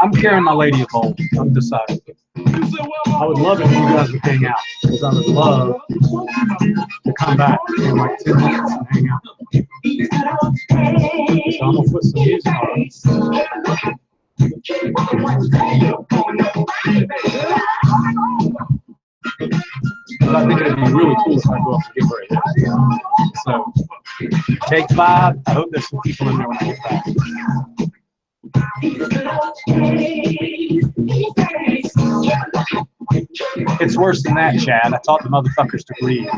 I'm carrying my lady of old. I'm deciding. I would love it if you guys would hang out, because I would love to come back in like 10 minutes and hang out. So I'm gonna put some music on. But I think it'd be really cool if I go up to get ready. So, take 5. I hope there's some people in there when I get back. It's worse than that, Chad. I taught the motherfuckers to breathe.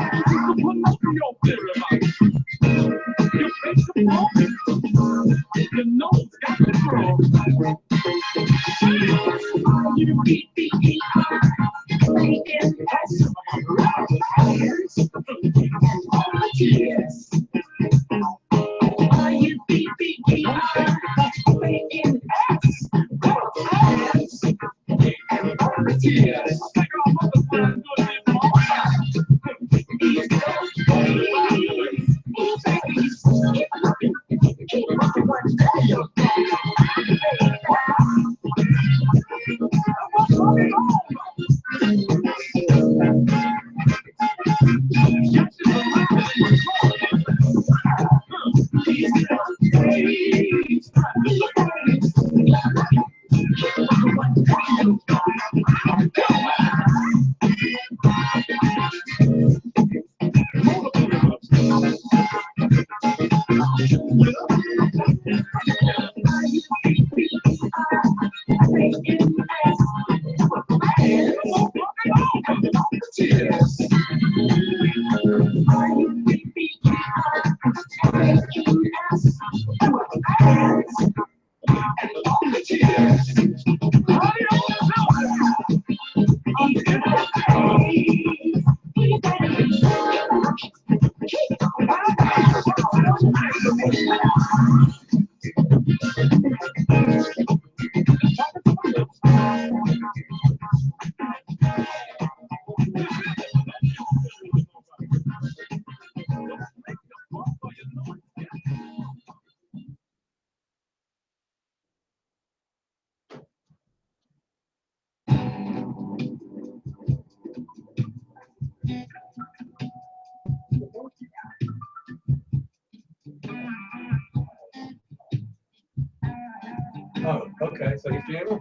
Oh, okay. So he's jamming.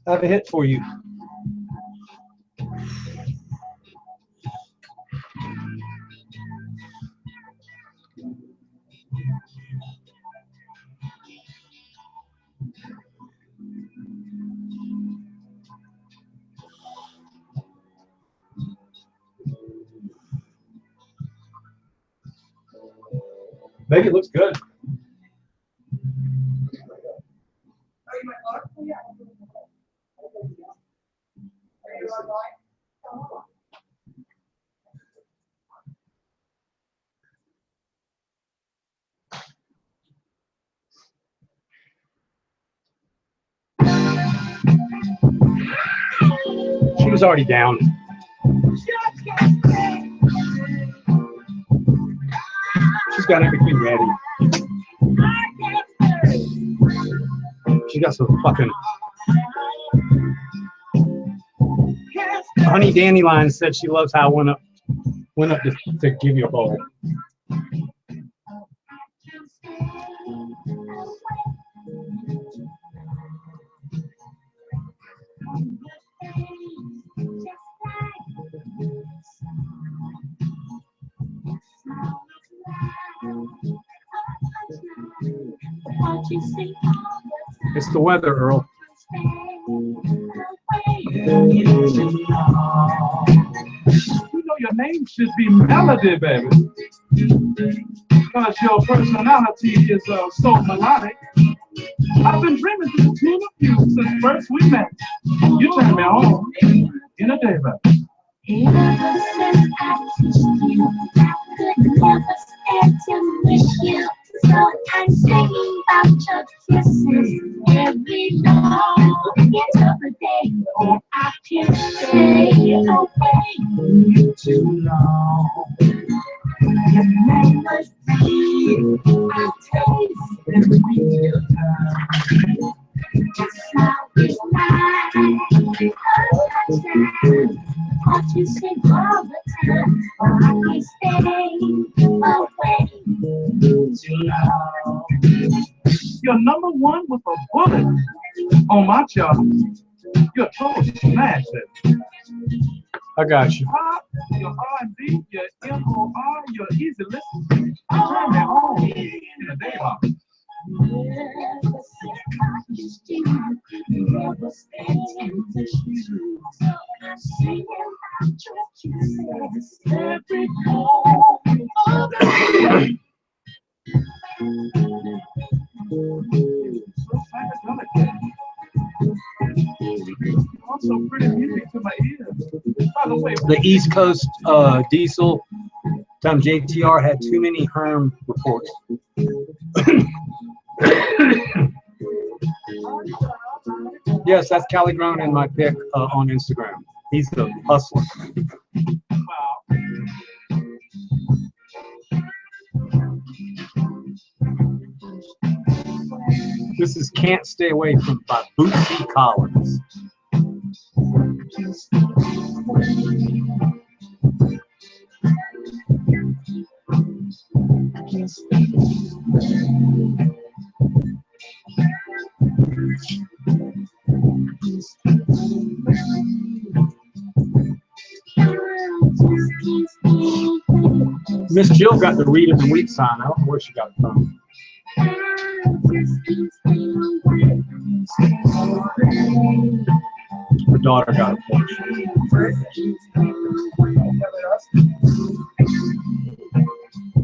I have a hit for you. Maybe it looks good. She was already down. She's got everything ready. She got some fucking. Honey Dandelion said she loves how I went up to give you a bowl. It's the weather, Earl. You know your name should be Melody, baby. Because your personality is so melodic. I've been dreaming to the tune of you since first we met. You turned me on in a day, baby. Ever since I kissed you, I could never stand to miss you. So I'm singing about your kisses every night into the day. Oh, I can't stay away too long. Your name was sweet, I taste the sweet time. Your smile is mine, what you say all the time, oh, I can't stay away too long. You're number one with a bullet on my chart. You're a total smash, baby. I got you. Pop, your R&B, your M.O.R., your easy listen. You turn me on in a day, Bob. Ever since I kissed you, never stand to miss you. So I'm singing about your kisses every day. So psychedelic. Also pretty music to my ears. By the way, The East Coast Diesel. Tom JTR had too many Herm reports. Yes, that's Cali Grown in my pic on Instagram. He's the hustler. This is Can't Stay Away From by Bootsy Collins. Miss Jill got the Read of the Week sign. I don't know where she got it from. Her daughter got it for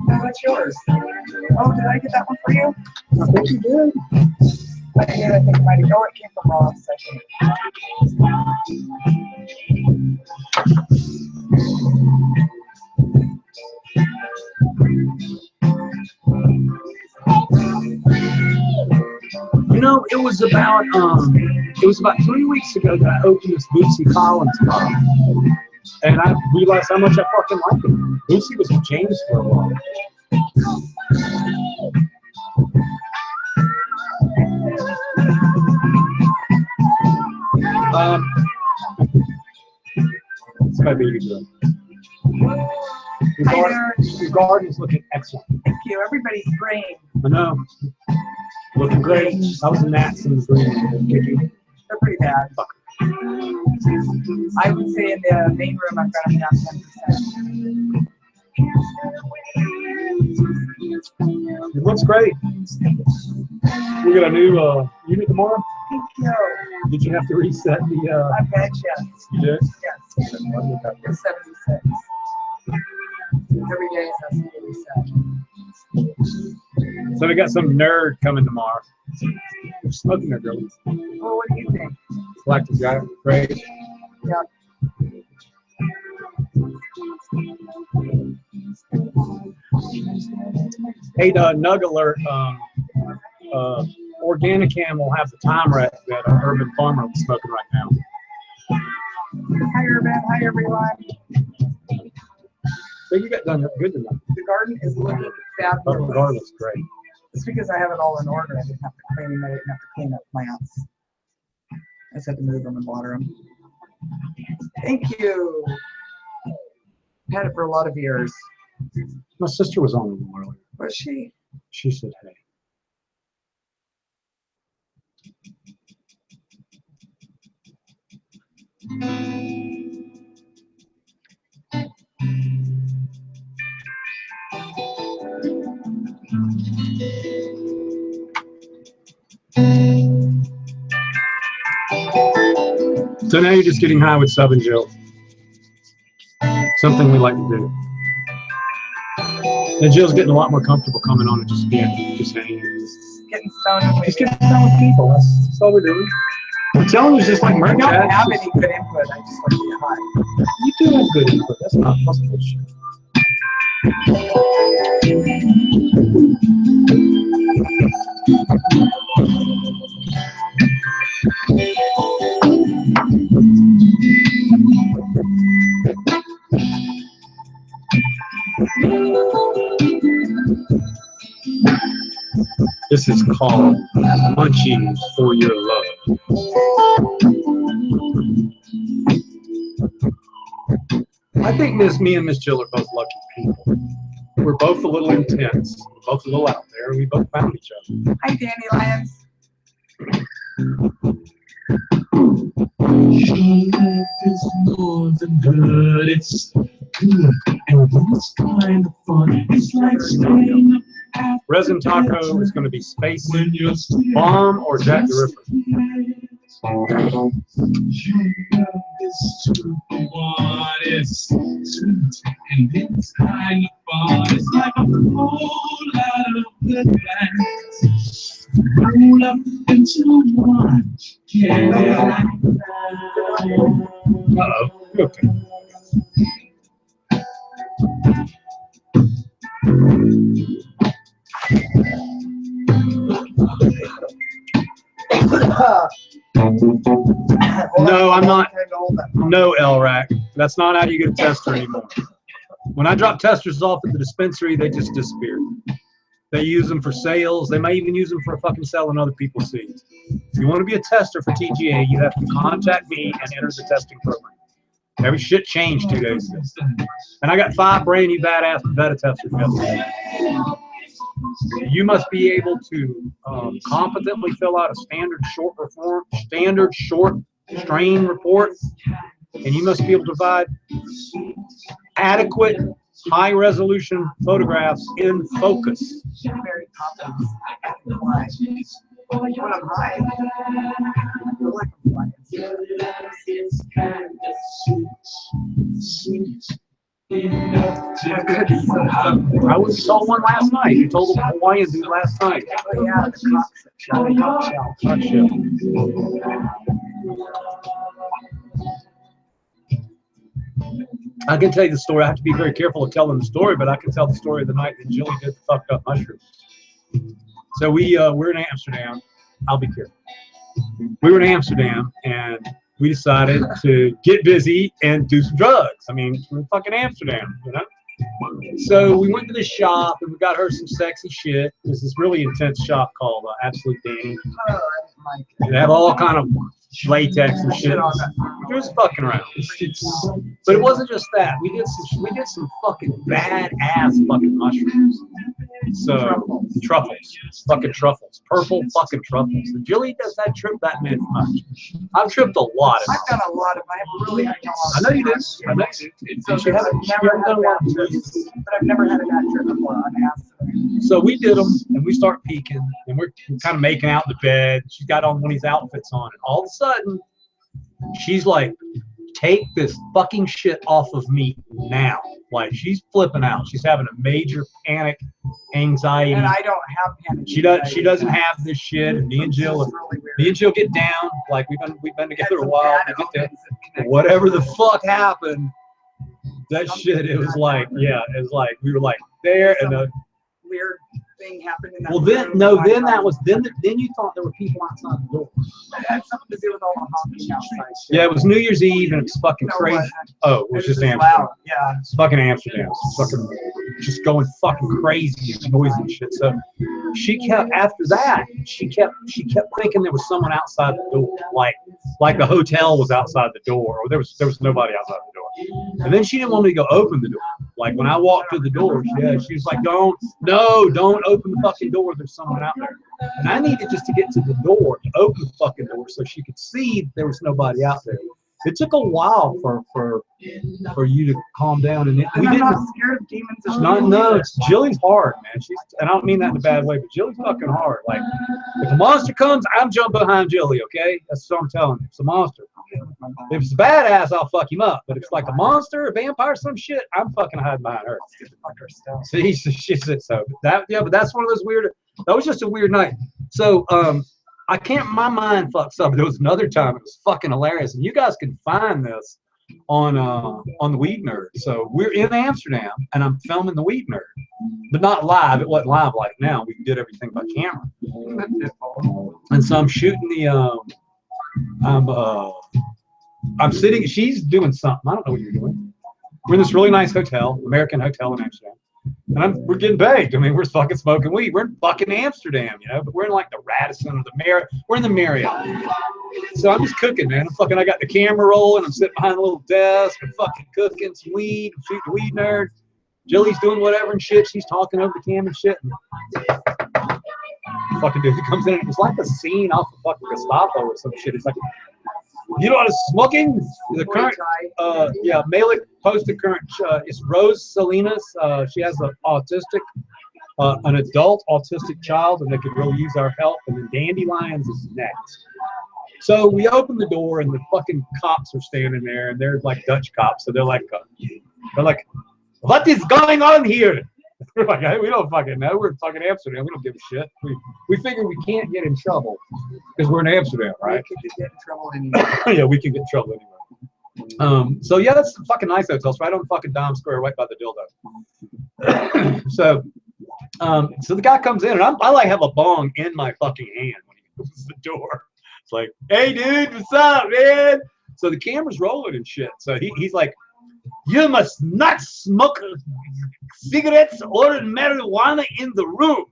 How about yours? Oh, did I get that one for you? I think you did. I think it might have. Oh, it came from Ross, I think. You know, it was about 3 weeks ago that I opened this Bootsy Collins bar, and I realized how much I fucking like it. Bootsy was in James for a while. It's gotta be good. Your garden's looking excellent. Thank you. Everybody's green. I know. Looking great. I was in that in the green. They're pretty bad. I would say in the main room I've got them down 10%. It looks great. We got a new unit tomorrow. Thank you. Did you have to reset the? I bet yes. You did? Yes. It's 76. Every day it has to be reset. So we got some nerd coming tomorrow. You're smoking there, girl. Well, what do you think? Collective guy. Great. Yeah. Hey, Nug Alert. Organicam will have the timer that Urban Farmer is smoking right now. Hi, Urban. Hi, everyone. So you got done good tonight. The garden is looking Oh, the fabulous. garden looks great. It's because I have it all in order. I didn't have to clean them. I didn't have to clean up plants. I just had to move them and water them. Thank you. Had it for a lot of years. My sister was on with them earlier. Was she? She said, hey. So now you're just getting high with Sub and Jill. Something we like to do. And Jill's getting a lot more comfortable coming on and just hanging. Just getting stoned. Just getting stoned with people. That's all we're doing. I'm telling you, it's just like I Merc don't Chat. have any good input. I just like to get high. You do have good input. That's not possible shit. This is called Munchies for Your Love. I think me and Miss Jill are both lucky people. We're both a little intense, we're both a little out there, and we both found each other. Hi, Danny Lyons. Your love is more than good, it's good, and it's kind of fun. It's like staying up at Resin Taco is going to be Space when you're Bomb or Jack the Ripper. Your love is to be what it's sweet, and it's kind of fun. It's like a whole lot of good times roll up into one. Yeah. Uh-oh. Okay. No, I'm not. No, LRAC. That's not how you get a tester anymore. When I drop testers off at the dispensary, they just disappear. They use them for sales. They may even use them for fucking selling other people's seeds. If you want to be a tester for TGA, you have to contact me and enter the testing program. Every shit changed 2 days ago. And I got 5 brand new badass beta testers yesterday. You must be able to competently fill out a standard short strain report, and you must be able to provide adequate high resolution photographs in focus. Very confident. Why? When I'm high, I feel like I'm flying. I was told one last night. You told the Hawaiian dude last night. Oh, yeah, the cockshell. I can tell you the story. I have to be very careful of telling the story, but I can tell the story of the night that Jilly did the fucked up mushrooms. So we're in Amsterdam. I'll be careful. We were in Amsterdam, and we decided to get busy and do some drugs. I mean, we're in fucking Amsterdam, you know? So we went to the shop, and we got her some sexy shit. There's this really intense shop called Absolute Danny. They have all kind of latex and shit. We're just fucking around. But it wasn't just that. We did some fucking badass fucking mushrooms. So truffles, fucking truffles, purple fucking truffles. And Jilly does that trip that much. I've tripped a lot. I've done a lot of. I have really. I know you did. I know you did. So You haven't never had done a lot of that trips. trip, but I've never had a bad trip before on acid. So we did them, and we start peeking, and we're kind of making out in the bed. She's got on one of these outfits on, and all of a sudden, she's like, "Take this fucking shit off of me now!" Like she's flipping out. She's having a major panic, anxiety. And I don't have panic. She doesn't have this shit. And me and Jill get down. Like we've been together a while. We get down. Whatever the fuck happened, that shit. It was like we were like there, and weird thing happened in that well, then you thought there were people outside the door. It had something to do with all the honking outside. Yeah, it was New Year's Eve, and it was fucking crazy. Oh, it was just Amsterdam. Loud. Yeah. It's fucking Amsterdam. It's fucking just going fucking crazy and noisy and shit. So she kept after that. She kept thinking there was someone outside the door, like the hotel was outside the door, or there was nobody outside the door. And then she didn't want me to go open the door. Like when I walked through the door, she was like, don't open the fucking door. There's someone out there. And I needed just to get to the door to open the fucking door so she could see there was nobody out there. It took a while for you to calm down, and I'm not scared of demons. It's Jilly's hard, man. And I don't mean that in a bad way, but Jilly's fucking hard. Like if a monster comes, I'm jumping behind Jilly. Okay, that's what I'm telling you. It's a monster. If it's a badass, I'll fuck him up. But if it's like a monster, a vampire, some shit, I'm fucking hiding behind her. See, she said so. But that's one of those weird. That was just a weird night. So I can't. My mind fucks up. There was another time. It was fucking hilarious, and you guys can find this on the Weed Nerd. So we're in Amsterdam, and I'm filming the Weed Nerd, but not live. It wasn't live like now. We did everything by camera. And so I'm shooting the. I'm sitting. She's doing something. I don't know what you're doing. We're in this really nice hotel, American hotel in Amsterdam. And we're getting baked. I mean, we're fucking smoking weed. We're in fucking Amsterdam, you know, but we're in like the Radisson or the Marriott. We're in the Marriott. So I'm just cooking, man. I got the camera rolling. I'm sitting behind a little desk. I'm fucking cooking some weed. I'm shooting the Weed Nerd. Jilly's doing whatever and shit. She's talking over the cam and shit. And fucking dude comes in and it's like a scene off of fucking Gestapo or some shit. It's like, you know what is smoking? The current, Malik posted current. It's Rose Salinas. She has an adult autistic child, and they could really use our help. And then Dandelions is next. So we open the door, and the fucking cops are standing there, and they're like Dutch cops. So they're like, what is going on here? We're like, hey, we don't fucking know. We're in fucking Amsterdam. We don't give a shit. We figure we can't get in trouble because we're in Amsterdam, right? We could get in trouble anywhere. Yeah, we can get in trouble anywhere. So yeah, that's a fucking nice hotel. It's right on fucking Dime Square, right by the dildo. So the guy comes in, and I like have a bong in my fucking hand when he opens the door. It's like, hey, dude, what's up, man? So the camera's rolling and shit. So he's like, you must not smoke cigarettes or marijuana in the room.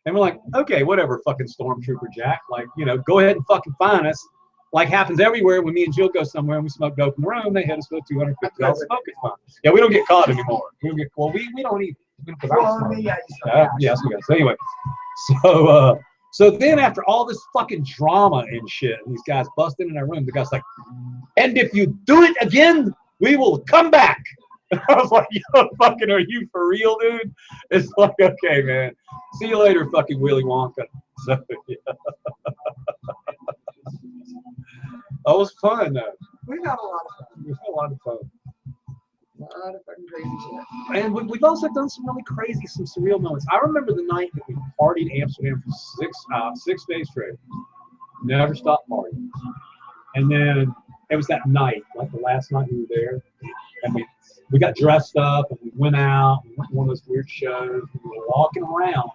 And we're like, okay, whatever, fucking Stormtrooper Jack. Like, you know, go ahead and fucking find us. Like happens everywhere when me and Jill go somewhere and we smoke dope in the room, they hit us with $250 smoke. It's fine. Yeah, we don't get caught anymore. We don't get, well, we don't even. Yes, we got. So anyway, so then after all this fucking drama and shit, and these guys busted in our room, the guy's like, and if you do it again, we will come back. I was like, yo, fucking, are you for real, dude? It's like, okay, man. See you later, fucking Willy Wonka. So, yeah. That was fun, though. We had a lot of fun. We had a lot of fun. A lot of fucking crazy shit. And we've also done some really crazy, some surreal moments. I remember the night that we partied in Amsterdam for 6 days straight. Never stopped partying. And then it was that night, like the last night we were there, and we got dressed up and we went out. We went to one of those weird shows. We were walking around,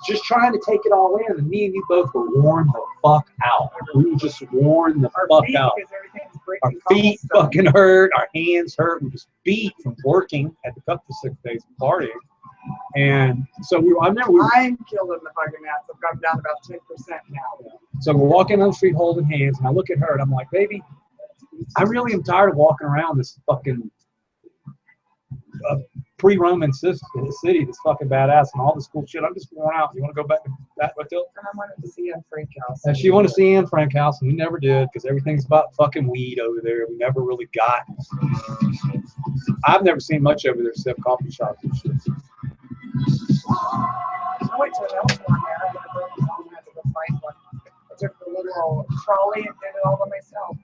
just trying to take it all in. And me and you both were worn the fuck out. We were just worn the fuck out. Our feet fucking hurt. Our hands hurt. We just beat from working at the cup for 6 days of partying. And so I'm killed in the fucking ass. I've gone down about 10% now. So we're walking on the street holding hands, and I look at her and I'm like, baby, I really am tired of walking around this fucking pre-Roman city that's fucking badass and all this cool shit. I'm just worn out. You want to go back to that hotel? And I wanted to see Anne Frank House. And she wanted to see Anne Frank House, and we never did because everything's about fucking weed over there. We never really got. I've never seen much over there except coffee shops and shit. I went to an elf one there. I had to go find one. I took the little trolley and did it all by myself.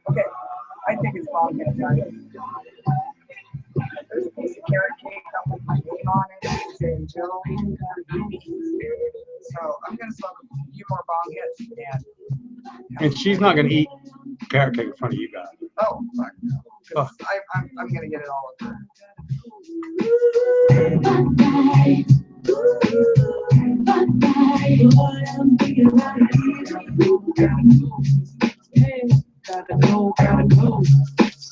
Okay, I think it's all good. There's a piece of carrot cake up with my name on it. It's in Jill. So I'm going to smoke a few more bong hits. And she's not going to eat carrot cake in front of you guys. Oh, fuck no. I'm going to get it all up there. Gotta go, gotta go.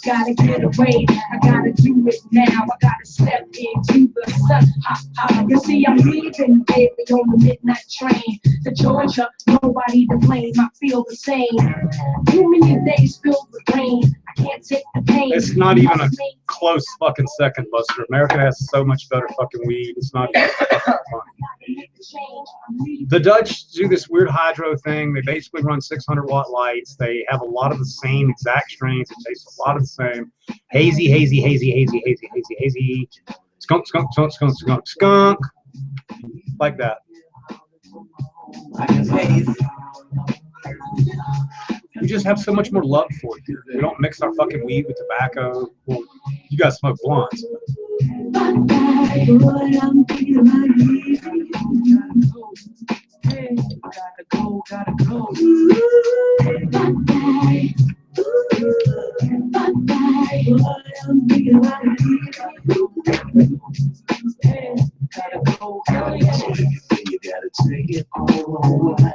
Gotta get away, I gotta do it now. I gotta step into the sun. Ha, ha. You see, I'm leaving, baby, on the midnight train to Georgia. Nobody to blame, I feel the same. Too many days filled with rain. I can't take the pain. It's not even a close fucking second, Buster. America has so much better fucking weed. It's not even funny. The Dutch do this weird hydro thing. They basically run 600-watt lights. They have a lot of the same exact strains. It tastes a lot of the same. Hazy, hazy, hazy, hazy, hazy, hazy, hazy. Skunk, skunk, skunk, skunk, skunk, skunk. Like that. We just have so much more love for it here. We don't mix our fucking weed with tobacco. Well, you guys smoke blunts. Gotta go, gotta go. You gotta take it all away,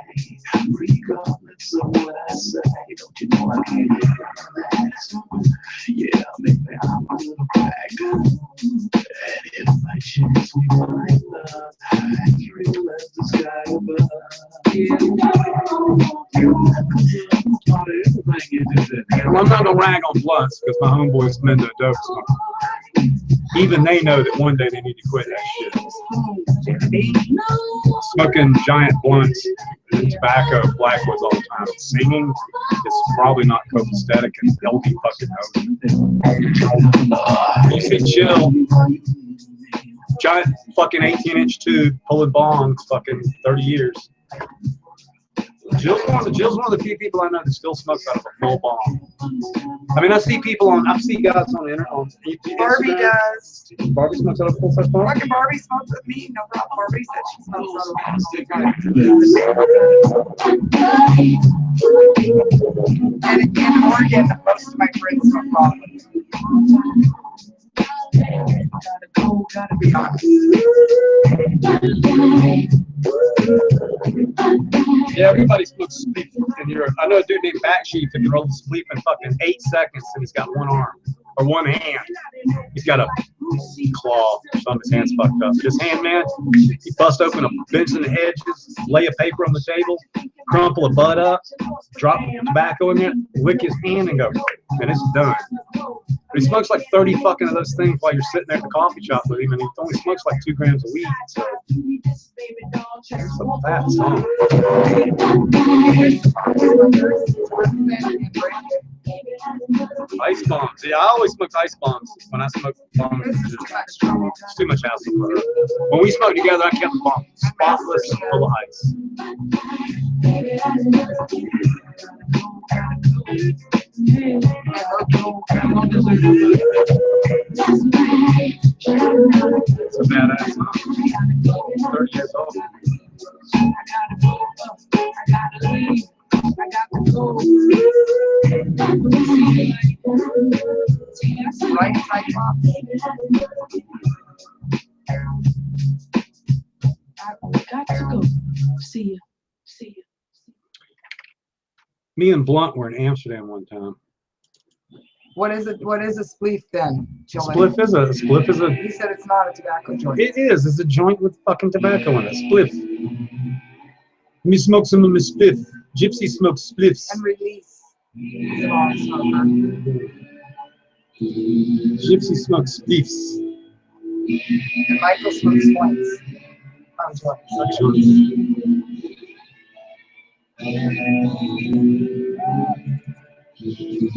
regardless of what I say. Don't you know I can't relax? Yeah, maybe I'm a little cracked. And if I chance we might love, real as the sky above. Well, I'm not gonna rag on blunts because my homeboys Mendo dope smoke. Even they know that one day they need to quit that shit. Smoking giant blunts and tobacco, Blackwoods all the time. Singing is probably not copacetic and healthy fucking hope. You see Chill, giant fucking 18-inch tube pulling bongs, fucking 30 years. Jill's one of the few people I know that still smokes out of a full bong. I mean, I see guys on the internet. Barbie does. Barbie smokes out of a full size bong. Fucking Barbie smokes with me. No problem. Barbie said she smokes out of and in Oregon, most of my friends smoke problems. Gotta go, gotta be honest. Yeah, everybody smokes spleef in Europe. I know a dude named Backsheep that can roll the spleef in fucking 8 seconds and he's got one arm or one hand. He's got a claw or something. His hand's fucked up. His hand, man, he bust open a bench in the hedges, lay a paper on the table, crumple a bud up, drop tobacco in there, lick his hand and go, and it's done. But he smokes like 30 fucking of those things while you're sitting there at the coffee shop with him, and he only smokes like 2 grams of weed. So it's a fat song. Ice bombs. Yeah, I always smoke ice bombs when I smoke bombs. It's too much hassle for her. When we smoked together, I kept the bomb spotless and full of ice. It's a badass song. 30 years old. Right side pop. I got to go. See ya. Me and Blunt were in Amsterdam one time. What is it? What is a spleef then? Spliff is a. He said it's not a tobacco joint. It is. It's a joint with fucking tobacco in it. Spliff. Me smoke some of my spliff. Gypsy smokes spliffs. And release. He's a long smoker. Gypsy smokes spliffs. And Michael smokes joints.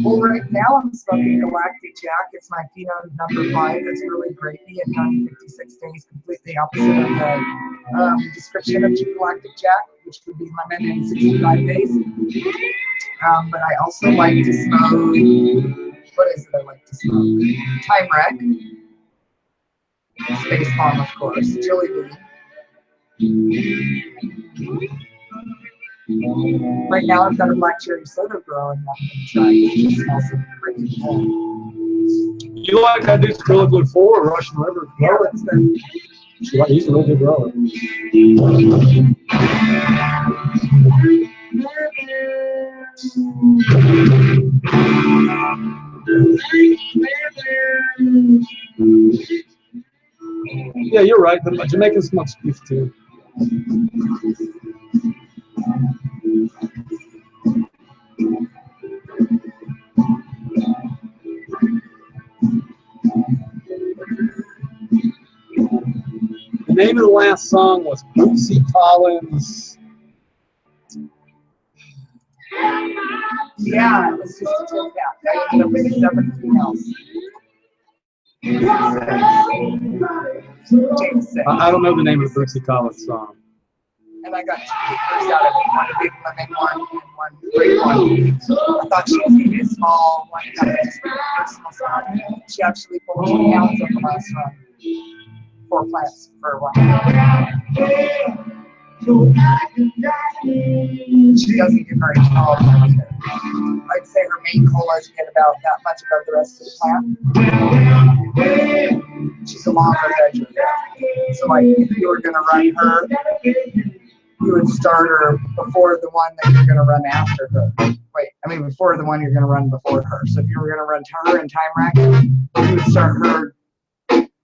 Well, right now I'm smoking Galactic Jack. It's my Pinot number 5. It's really grapey at 956 days, completely opposite of the description of Galactic Jack, which would be lemon in 65 days. But I also like to smoke, what is it I like to smoke? Time Wreck. Space Bomb, of course. Chili Bean. Right now I've got a black cherry soda growing up inside. It just smells so pretty. You like that dude's Gorilla Glue 4 or Russian River? Yeah, that's good. He's a really good grower. right. The Jamaicans smoke spliff too. The name of the last song was Bootsy Collins. Yeah, it was just a tip back. I ended up with 7 females. Take 6. I don't know the name of the Bootsy Collins song. And I got 2 keepers out of it, one big lemon one and one great one. I thought she was going to be a small one, kind of just be a personal song. She actually pulled 2 pounds of the last run. 4 plants for 1. She doesn't get very tall either. I'd say her main colas get about that much above the rest of the plant. She's a longer veggie. So like if you were gonna run her, you would start her before the one that you're gonna run after her. Before the one you're gonna run before her. So if you were gonna run her in time rack, you would start her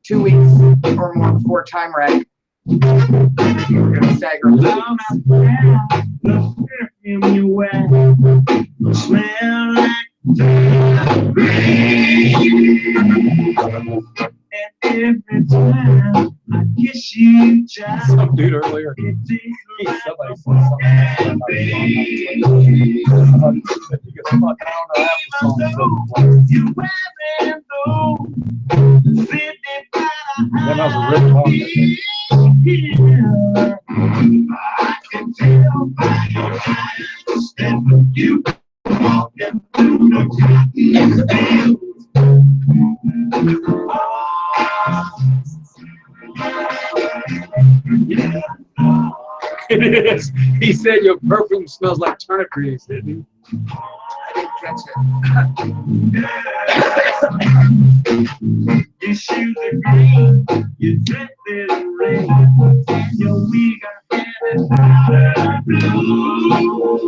2 weeks or more before time rack. If you were going to stagger them. Some dude earlier, somebody said that was a rip talk. It is. He said your perfume smells like turnip grease, didn't he? I didn't catch it. Your shoes are green, your dress is red, your wig are powder blue.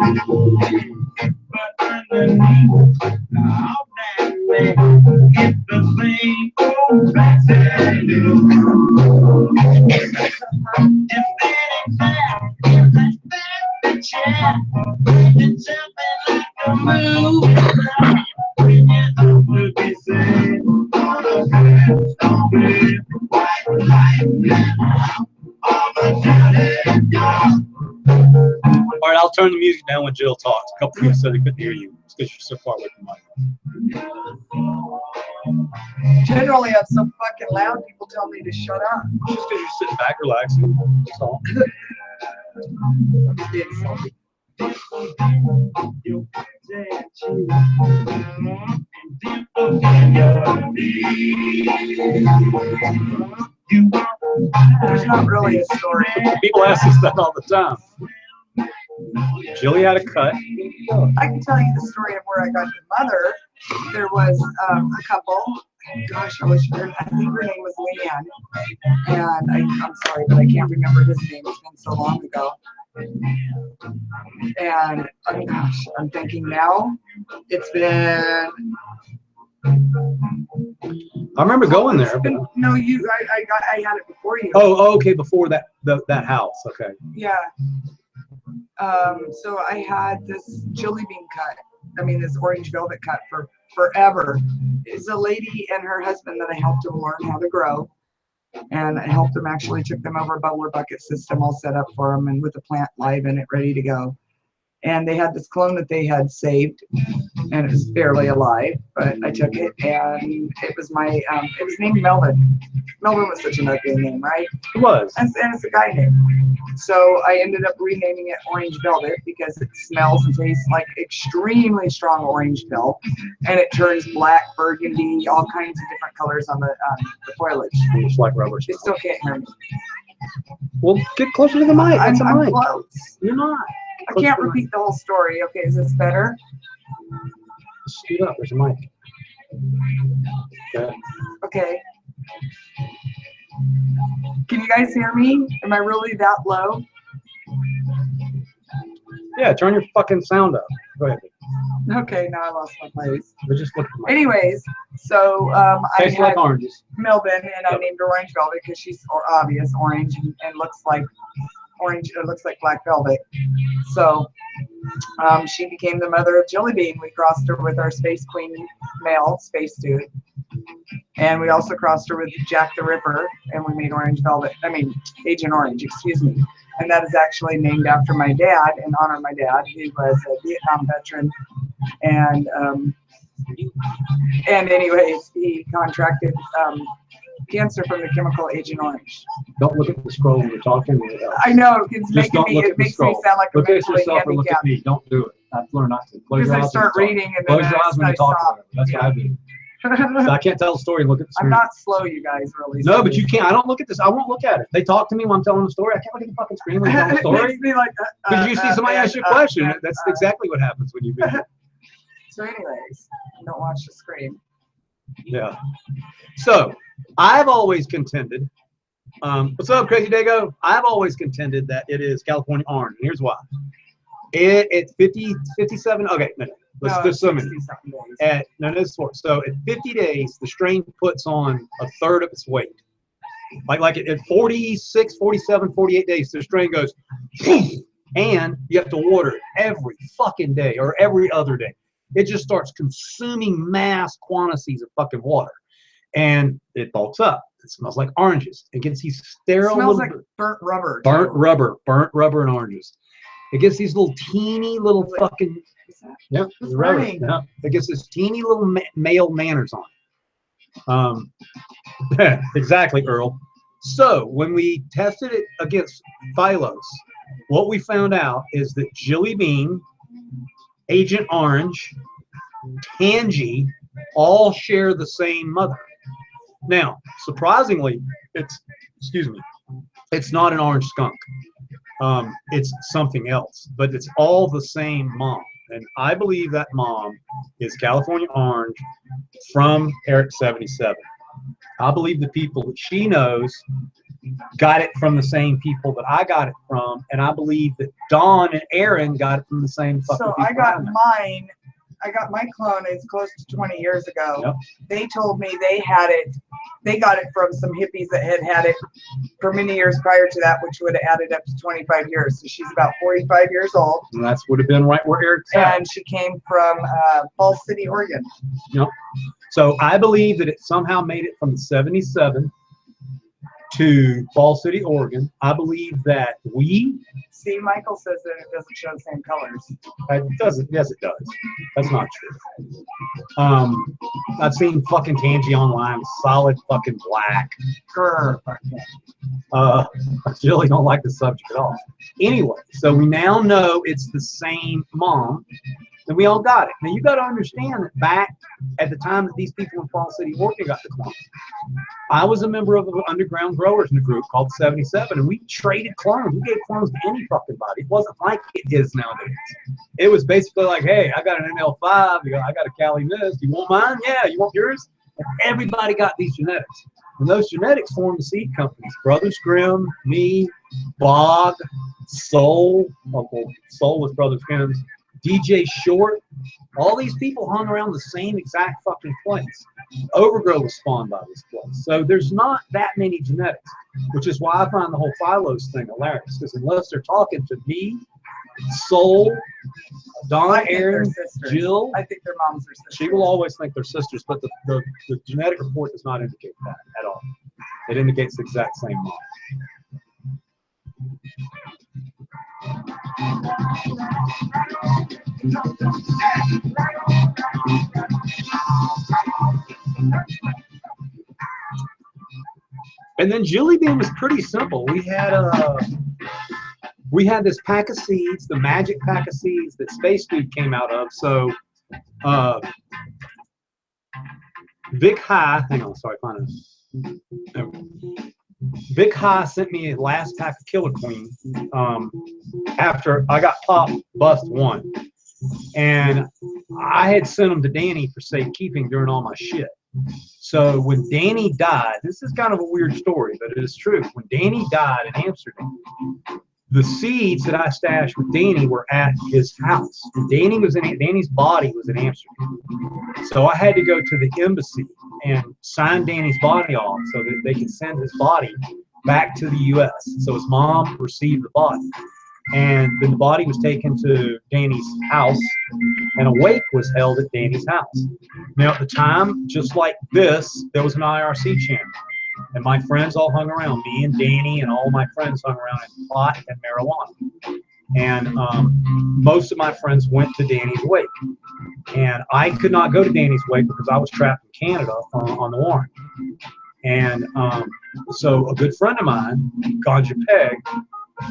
But underneath all that red, it's the same old black blue. You're sitting back in that fancy chair, you're jumping like a move. When you're up to be said, all the girls don't live white life now. All the talent gone. All right, I'll turn the music down when Jill talks. A couple people said they couldn't hear you. It's because you're so far away from the mic. Generally, I'm so fucking loud, people tell me to shut up. Just because you're sitting back, relaxing. That's all. There's not really a story. People ask us that all the time. Jilly had a cut. I can tell you the story of where I got your mother. There was a couple. Gosh, I think her name was Leanne. And I'm sorry, but I can't remember his name. It's been so long ago. And gosh, I'm thinking now. It's been. I remember going there. But... No, I had it before you. Oh, okay, before that house. Okay. Yeah. So I had this chili bean cut. This orange velvet cut for forever. It's a lady and her husband that I helped them learn how to grow. And I helped them, actually took them over a bubbler bucket system all set up for them and with the plant live in it, ready to go. And they had this clone that they had saved, and it was barely alive, but I took it, and it was it was named Melvin. Melvin was such an ugly name, right? It was. And it's a guy name. So I ended up renaming it Orange Velvet because it smells and tastes like extremely strong orange peel, and it turns black, burgundy, all kinds of different colors on the foliage. Just like rubber. You still can't hear me. Well, get closer to the mic. I'm mic. close. You're not. I can't repeat the whole story. Okay, is this better? Scoot up. There's a mic. Okay. Okay. Can you guys hear me? Am I really that low? Yeah, turn your fucking sound up. Go ahead. Okay, now I lost my place. But just look at my Anyways, so I tastes like had oranges. Melvin, and I Yep. named her Orange Velvet because she's obvious orange and looks like orange. It looks like black velvet. So she became the mother of Jelly Bean. We crossed her with our Space Queen male, Space Dude. And we also crossed her with Jack the Ripper, and we made Orange Velvet. I mean, Agent Orange, excuse me. And that is actually named after my dad, in honor of my dad. He was a Vietnam veteran, and anyways, he contracted cancer from the chemical Agent Orange. Don't look at the scroll when you're talking. I know it's Just making don't me. look It at the makes me scroll. sound like a Look at mentally yourself or look at handicapped. me. Don't do it. I've learned not to. Close Because your I eyes when start you talk. reading and then Close your eyes when I you talk. stop. That's what I do. So I can't tell the story and look at the I'm screen. not slow, you guys, really. No, but you can't. I don't look at this. I won't look at it. They talk to me when I'm telling the story. I can't look at the fucking screen when I'm telling the It story. makes me like. Because you see somebody ask you a question. and, That's exactly what happens when you do it. So, anyways, don't watch the screen. Yeah. So I've always contended. What's up, Crazy Dago? I've always contended that it is California orange. And here's why. It's 57. Okay, no. There's so many. So at 50 days, the strain puts on a third of its weight. Like at 46, 47, 48 days, the strain goes, and you have to water it every fucking day or every other day. It just starts consuming mass quantities of fucking water, and it bulks up. It smells like oranges. It gets these sterile. It smells like burnt rubber. Burnt rubber and oranges. It gets these little teeny little fucking. Yep, It's rubber. burning. Yep. It gets this teeny little male manners on it. Exactly, Earl. So when we tested it against Phylos, what we found out is that Jelly Bean, Agent Orange, Tangy all share the same mother. Now, surprisingly, it's not an orange skunk. It's something else, but it's all the same mom. And I believe that mom is California Orange from Eric 77. I believe the people that she knows got it from the same people that I got it from, and I believe that Dawn and Aaron got it from the same fucking So people. I got mine. I got my clone. It's close to 20 years ago. Yep. They told me they had it. They got it from some hippies that had it for many years prior to that, which would have added up to 25 years. So she's about 45 years old. And that's would have been right where Eric's at. And she came from Falls City, Oregon. Yep. So I believe that it somehow made it from 77 to Falls City, Oregon. I believe that we. See, Michael says that it doesn't show the same colors. It doesn't. Yes, it does. That's not true. I've seen fucking Tangy online, solid fucking black. Grr. I really don't like the subject at all. Anyway, so we now know it's the same mom, and we all got it. Now you got to understand that back at the time that these people in Falls City, Oregon got the clone, I was a member of an underground growers in a group called 77, and we traded clones. We gave clones to any fucking body. It wasn't like it is nowadays. It was basically like, hey, I got an NL5, I got a Cali Mist. You want mine? Yeah. You want yours? And everybody got these genetics. And those genetics formed the seed companies. Brothers Grimm, me, Bog, Soul. Well, Soul was Brothers Grimm's. DJ Short. All these people hung around the same exact fucking place. Overgrow was spawned by this place. So there's not that many genetics, which is why I find the whole Phylos thing hilarious. Because unless they're talking to me, Soul, Don, Aaron, Jill, I think their moms are sisters. she will always think they're sisters, but the genetic report does not indicate that at all. It indicates the exact same mom. And then Jelly Bean was pretty simple. We had this pack of seeds, the magic pack of seeds that Space Dude came out of. So Vic High, hang on, sorry, find it. Vic High sent me a last pack of Killer Queen after I got popped bust one. And I had sent them to Danny for safekeeping during all my shit. So when Danny died, this is kind of a weird story, but it is true. When Danny died in Amsterdam, the seeds that I stashed with Danny were at his house. Danny's body was in Amsterdam. So I had to go to the embassy and sign Danny's body off so that they could send his body back to the U.S. So his mom received the body. And then the body was taken to Danny's house, and a wake was held at Danny's house. Now, at the time, just like this, there was an IRC channel. And my friends all hung around. Me and Danny and all my friends hung around in pot and marijuana. And most of my friends went to Danny's wake. And I could not go to Danny's wake because I was trapped in Canada on the warrant. And so a good friend of mine, Ganja Peg,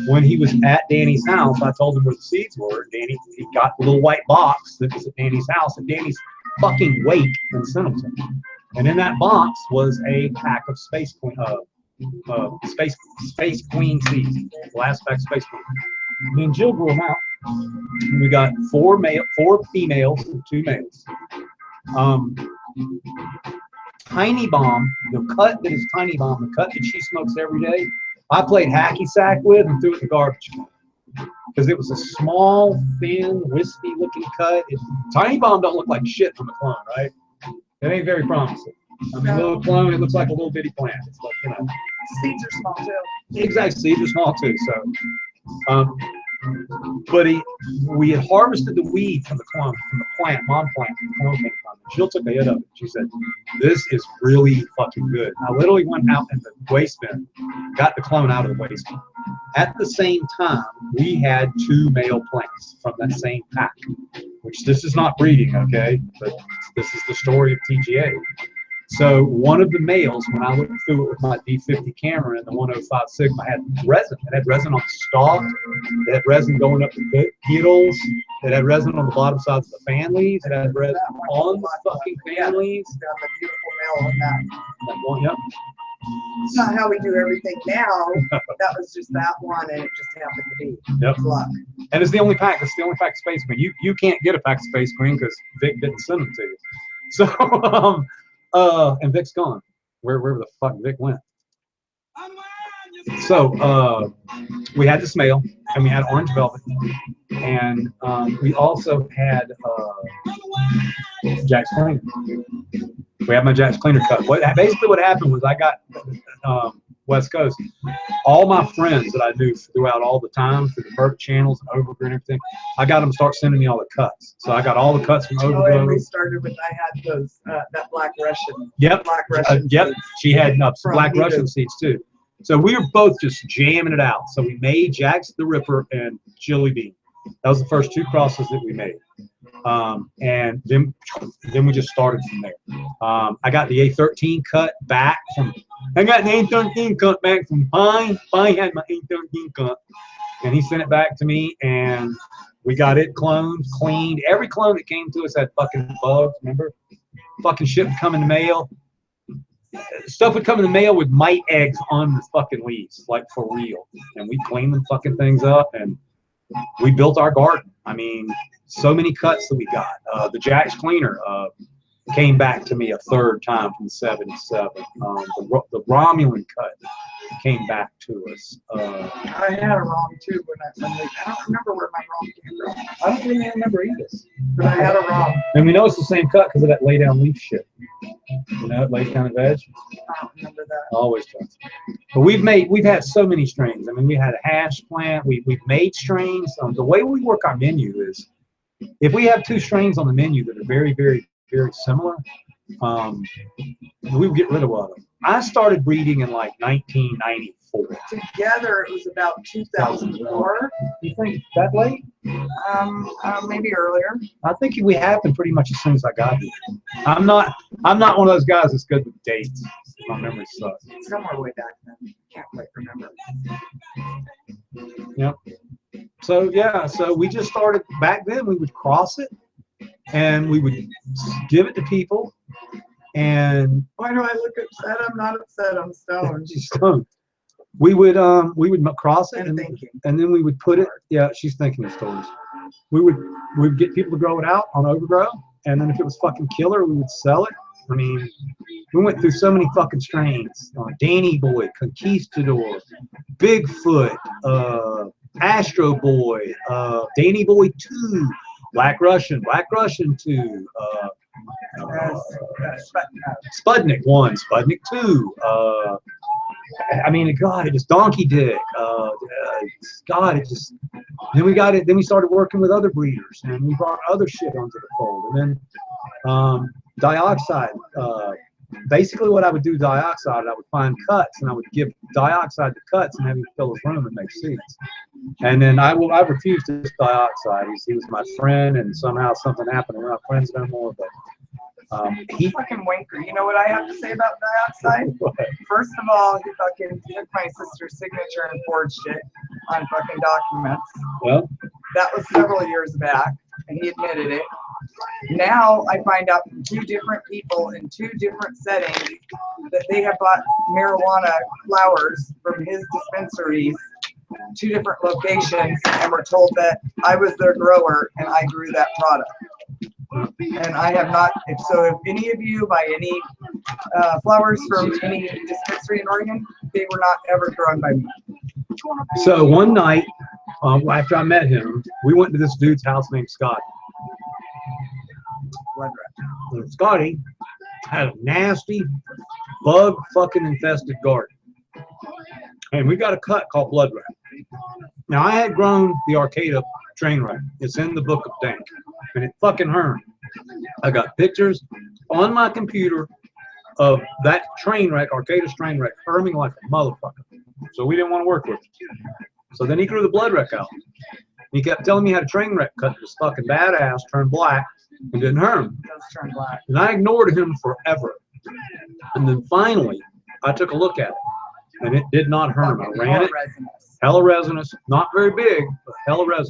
when he was at Danny's house, I told him where the seeds were. Danny, he got the little white box that was at Danny's house, and Danny's fucking wake in Simpleton. And in that box was a pack of Space Queen seeds, the last pack of Space Queen. Me and Jill grew them out. And we got 4 females and 2 males. Tiny Bomb, the cut that is Tiny Bomb, the cut that she smokes every day, I played hacky sack with and threw it in the garbage can. Because it was a small, thin, wispy-looking cut. Tiny Bomb don't look like shit from the clone, right? It ain't very promising. I mean, a little clone, it looks like a little bitty plant. It's like, you know. Seeds are small too. Exactly, seeds are small too. So, but we had harvested the weed from the clone, from the plant, mom plant, the clone came from. And Jill took a hit of it. She said, "This is really fucking good." I literally went out in the waste bin, got the clone out of the waste bin. At the same time, we had 2 male plants from that same pack, which this is not breeding, okay? But this is the story of TGA. So one of the males, when I looked through it with my D50 camera and the 105 Sigma, had resin. It had resin on the stalk. It had resin going up the petals. It had resin on the bottom sides of the fan leaves. It had resin on the fucking fan leaves. Got the beautiful male on that. That one, yep. It's not how we do everything now. That was just that one, and it just happened to be. Yep. Luck. And it's the only pack. It's the only pack of Space Queen. You can't get a pack of Space Queen because Vic didn't send them to you. So and Vic's gone. Wherever the fuck Vic went. So we had this male, and we had orange velvet, and we also had Jack's Cleaner. We had my Jack's Cleaner cut. Basically what happened was I got West Coast. All my friends that I knew throughout all the time, through the Burt channels and Overgrow and everything, I got them to start sending me all the cuts. So I got all the cuts from Overgrow. Oh, and we started with, I had those, that Black Russian. Yep. Black Russian. Yep. seeds. She had Black Me Russian too. seeds too. So we were both just jamming it out. So we made Jax the Ripper and Chili Bean. That was the first 2 crosses that we made. And then we just started from there. I got the A13 cut back from, I got an A13 cut back from Pine. Pine had my A13 cut. And he sent it back to me, and we got it cloned, cleaned. Every clone that came to us had fucking bugs, remember? Fucking shit would come in the mail. Stuff would come in the mail with mite eggs on the fucking leaves, like for real. And we cleaned them fucking things up, and we built our garden. I mean, so many cuts that we got. The Jack's Cleaner came back to me a 3rd time from 77. The Romulan cut came back to us. I had a ROM too when I don't remember where my ROM came from. I don't really remember either. But I had a ROM. And we know it's the same cut because of that lay down leaf shit. You know, it lays down the veg. I don't remember that. Always does. But we've had so many strains. I mean, we had a hash plant. We've made strains. The way we work our menu is, if we have 2 strains on the menu that are very, very, very similar, we would get rid of one of them. I started breeding in like 1994. Together, it was about 2004. You think that late? Maybe earlier. I think we happened pretty much as soon as I got here. I'm not one of those guys that's good with dates. My memory sucks. Somewhere way back then. Can't quite remember. Yep. So yeah, so we just started back then. We would cross it, and we would give it to people. And Why do I look upset? I'm not upset. I'm stoned. she's stoned. We would cross it, And thinking. and then we would put it. Yeah, she's thinking of stories. We'd get people to grow it out on Overgrow, and then if it was fucking killer, we would sell it. I mean, we went through so many fucking strains. Danny Boy, Conquistador, Bigfoot, Astro Boy, Danny Boy 2, Black Russian 2, Sputnik 1, Sputnik 2, I mean, God, it was Donkey Dick. God, it just. Then we got it. Then we started working with other breeders, and we brought other shit onto the fold. And then dioxide. Basically, what I would do, dioxide, I would find cuts, and I would give dioxide to cuts, and have him fill his room and make seeds. And then I refused to dioxide. He was my friend, and somehow something happened. We're not friends no more. But he fucking wanker. You know what I have to say about dioxide? First of all, he fucking took my sister's signature and forged it on fucking documents. Well, that was several years back, and he admitted it. Now I find out from 2 different people in 2 different settings that they have bought marijuana flowers from his dispensaries, 2 different locations, and were told that I was their grower and I grew that product. And I have not. So if any of you buy any flowers from any dispensary in Oregon, they were not ever grown by me. So one night, after I met him, we went to this dude's house named Scott. And Scotty had a nasty, bug fucking infested garden. And we got a cut called Blood Rat. Now I had grown the Arcata train wreck. It's in the book of Dank. And it fucking hurt. I got pictures on my computer of that train wreck, Arcata's train wreck, herming like a motherfucker. So we didn't want to work with it. So then he grew the Blood Wreck out. He kept telling me how to train wreck cut was fucking badass, turned black, and didn't herm. And I ignored him forever. And then finally, I took a look at it, and it did not herm. I ran it. Hella resinous, not very big, but hella resinous.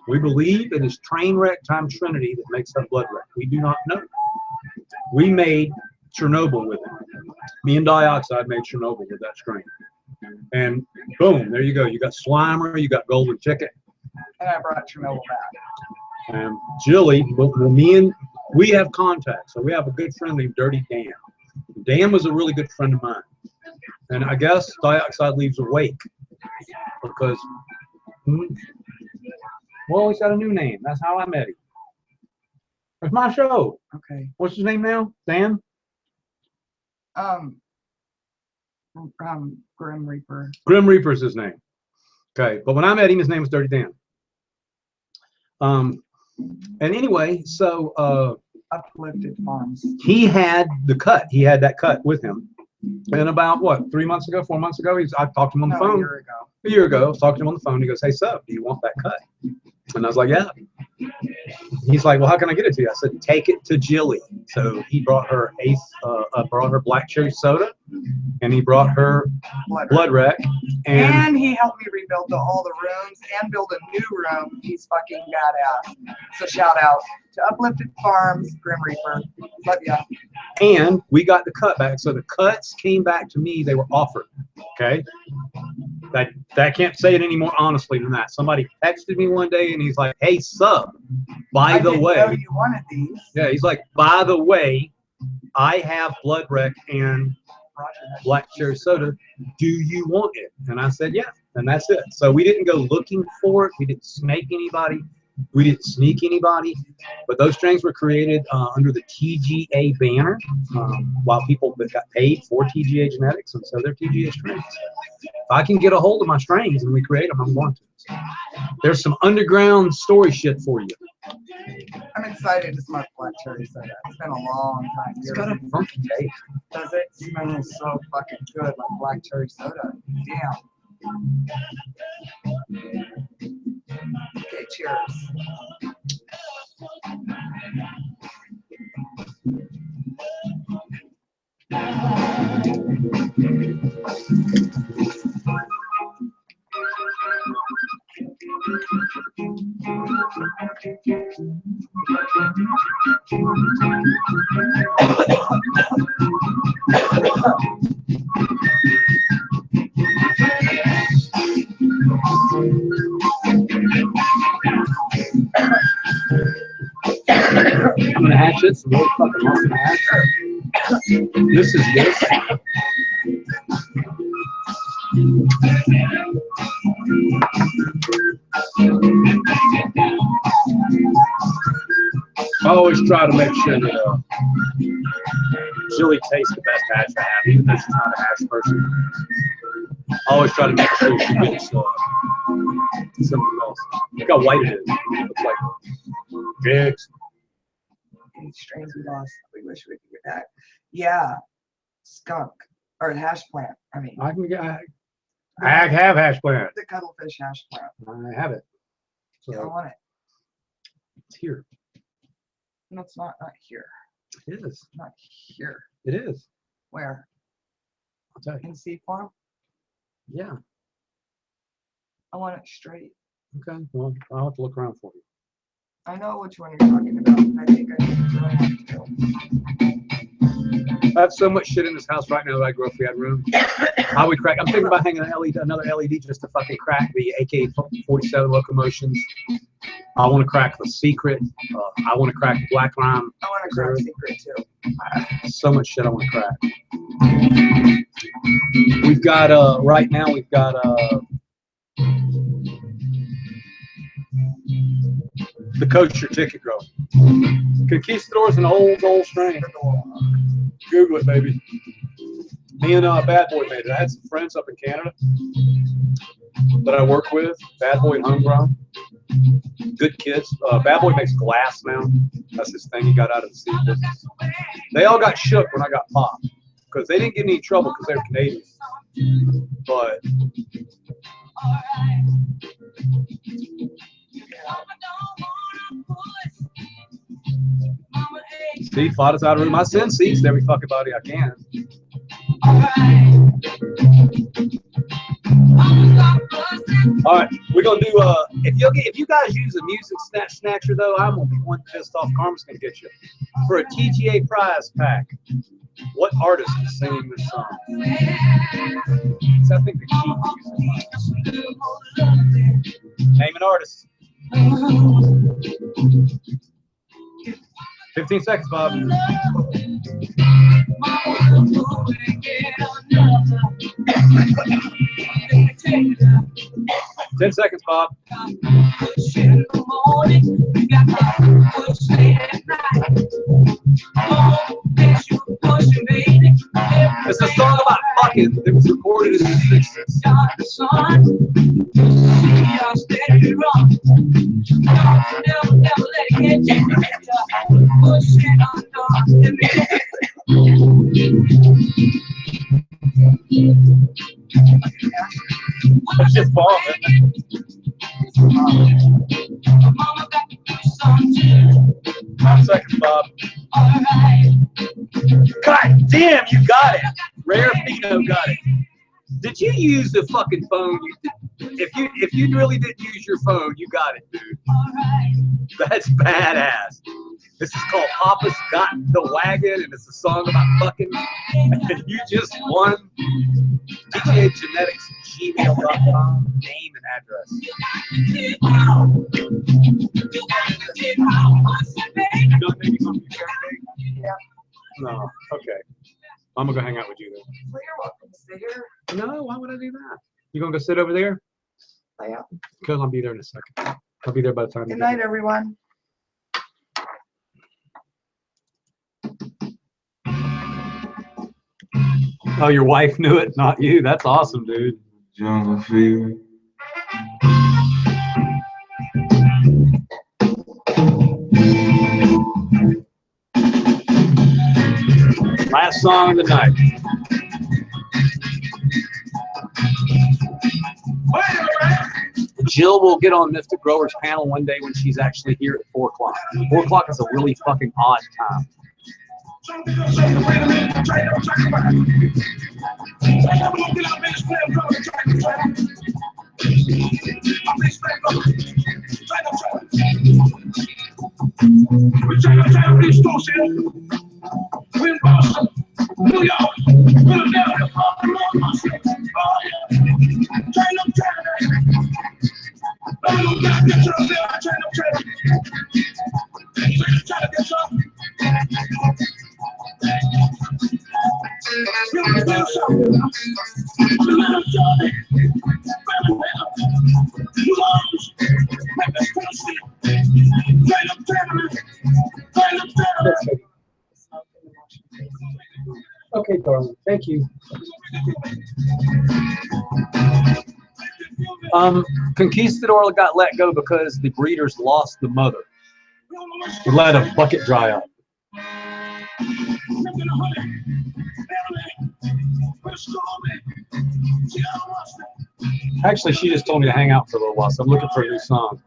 We believe it is train wreck times Trinity that makes that Blood Wreck. We do not know. We made Chernobyl with it. Me and Dioxide made Chernobyl with that strain. And boom, there you go. You got Slimer, you got Golden Ticket. And I brought Chernobyl back. And Jilly, we have contacts. So we have a good friend named Dirty Dan. Dan was a really good friend of mine. And I guess Dioxide leaves a wake because, well, he's got a new name. That's how I met him. It's my show. Okay. What's his name now? Dan? Grim Reaper. Grim Reaper is his name. Okay. But when I met him, his name was Dirty Dan. And anyway, so Uplifted Farms. He had the cut. He had that cut with him. And about what, 4 months ago, I talked to him on the phone. A year ago, I was talking to him on the phone. He goes, "Hey, sup, do you want that cut?" And I was like, "Yeah." He's like, "Well, how can I get it to you?" I said, "Take it to Jilly." So he brought her black cherry soda, and he brought her Blood Wreck. And he helped me rebuild all the rooms and build a new room. He's fucking badass. So shout out to Uplifted Farms, Grim Reaper. Love ya. And we got the cut back. So the cuts came back to me. They were offered. Okay. That can't say it any more honestly than that. Somebody texted me one day and he's like, "Hey, sub, by the way." I didn't know you wanted these. Yeah, he's like, "By the way, I have Blood Wreck and black cherry soda. Do you want it?" And I said, "Yeah." And that's it. So we didn't go looking for it. We didn't snake anybody. We didn't sneak anybody. But those strains were created under the TGA banner while people that got paid for TGA genetics. And so they're TGA strains. If I can get a hold of my strains and we create them, I'm going to. So there's some underground story shit for you. I'm excited to smoke black cherry soda. It's been a long time. It's got a funky taste. Does it? Smells so fucking good, like black cherry soda. Damn. Okay, cheers. I'm gonna hash it. Some really fucking awesome hash. This is this. I always try to make sure that chili tastes the best hash I have, even though she's not a hash person. I always try to make sure she gets something else. Look how white it is. It looks like pigs. Any strains we lost, we wish we could get back. Yeah, skunk or hash plant. I mean, I have hash plant. the cuttlefish hash plant. I have it. So I want it. it's here. No, it's not. Not here. It is. Not here. It is. Where? I'll tell you. In C form. Yeah. I want it straight. Okay. Well, I'll have to look around for you. I know which one you're talking about. I think I need to have to. I have so much shit in this house right now that I grew up we had room. I would crack. I'm thinking about hanging an LED, another LED just to fucking crack the AK-47 locomotions. I want to crack the Secret. I want to crack the Black Lime. I want to crack Secret too. So much shit I want to crack. We've got right now we've got the kosher ticket growing. Conquistador's an old strain. Google it, baby. Me and Bad Boy made it. I had some friends up in Canada that I work with. Bad Boy and Homegrown. Good kids. Bad Boy makes glass now. That's his thing. He got out of the seed business. They all got shook when I got popped because they didn't get in any trouble because they were Canadian. But see, fought us out of room. I send seeds to every fucking body I can. All right, we're gonna do. If you guys use a music snatcher though, I'm gonna be one pissed off. Karma's gonna get you for a TGA prize pack. What artist is singing this song? So I think the key. Name an artist. 15 seconds, Bob. 10 seconds, Bob. It's a song about fucking that was recorded in the 60s. That's just bomb, isn't it? 5 seconds, Bob. God damn, you got it. Rare Fino got it. Did you use the fucking phone? If you really didn't use your phone, you got it, dude. That's badass. This is called Papa's Got the Wagon, and it's a song about fucking. And you just won. DJGenetics@gmail.com, name and address. Yeah. No, okay. I'm gonna go hang out with you then. Well, you're welcome to stay here. No, why would I do that? You gonna go sit over there? Yeah. Because I'll be there in a second. I'll be there by the time. Good night, everyone. Oh, your wife knew it, not you. That's awesome, dude. Jungle fever. Last song of the night. Jill will get on Mystic Growers panel one day when she's actually here at 4 o'clock. 4 o'clock is a really fucking odd time. New York, Philadelphia, Okay, darling. Thank you. Conquistador got let go because the breeders lost the mother. He let a bucket dry up. Actually, she just told me to hang out for a little while, so I'm looking for a new song.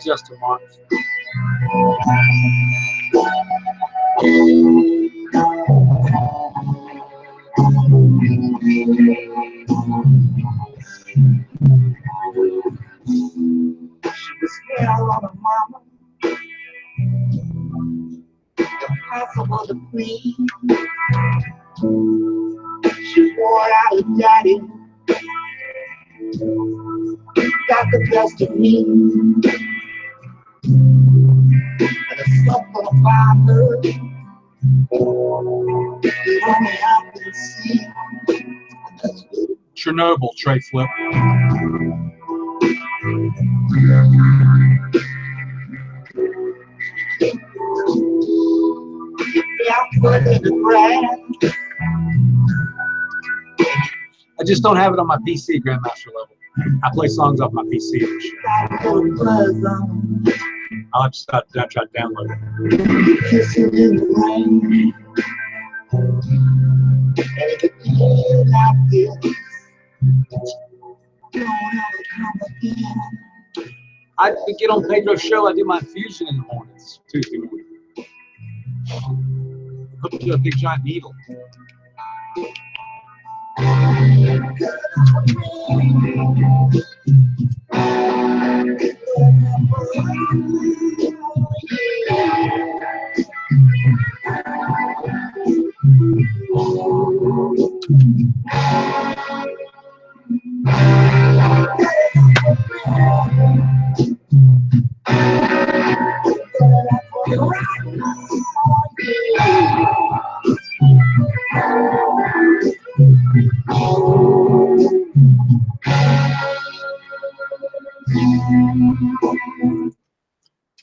Just a month. Impossible to please. She wore out of daddy. Got the best of me. And it's up for the father. The only I can see. Chernobyl tray flip. I just don't have it on my PC, Grandmaster level. I play songs off my PC. I'll have to try to download it. I get on Pedro's show. I do my infusion in the mornings, Tuesday morning. Hook to a big giant needle.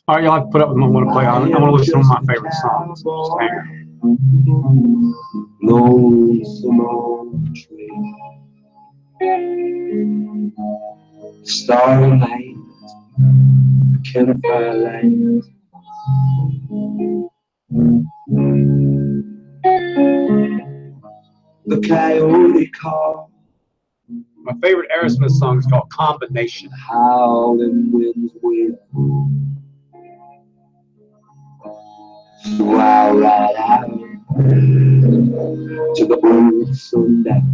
All right, y'all have to put up with what I want to play. I want to listen to some of my favorite songs. Just hang on. Lonesome old tree, starlight, campfire light. The coyote call. My favorite Aerosmith song is called Combination. Howling winds whip. So I'll ride out to the old sundown.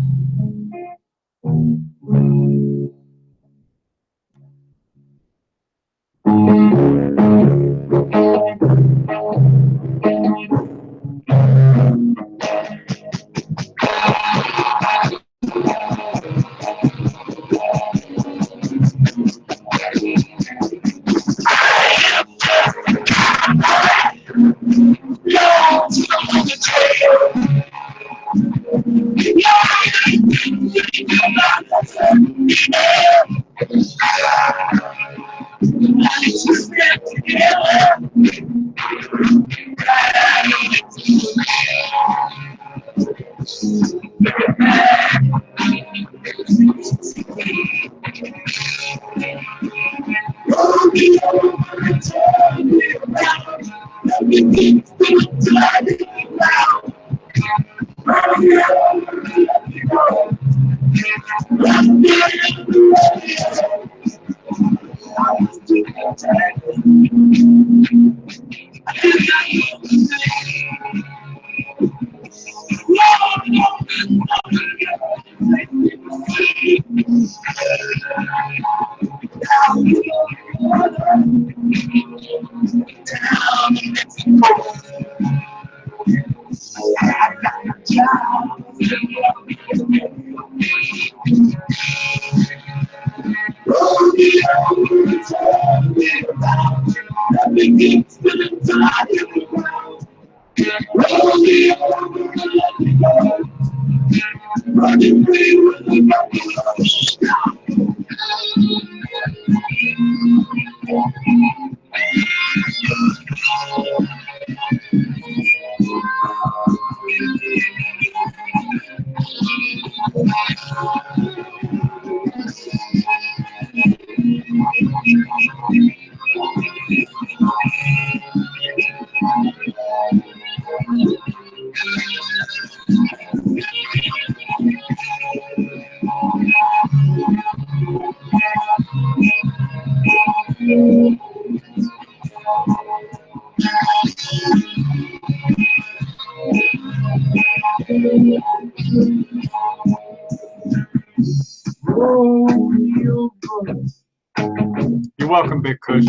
You're welcome, Big Kush.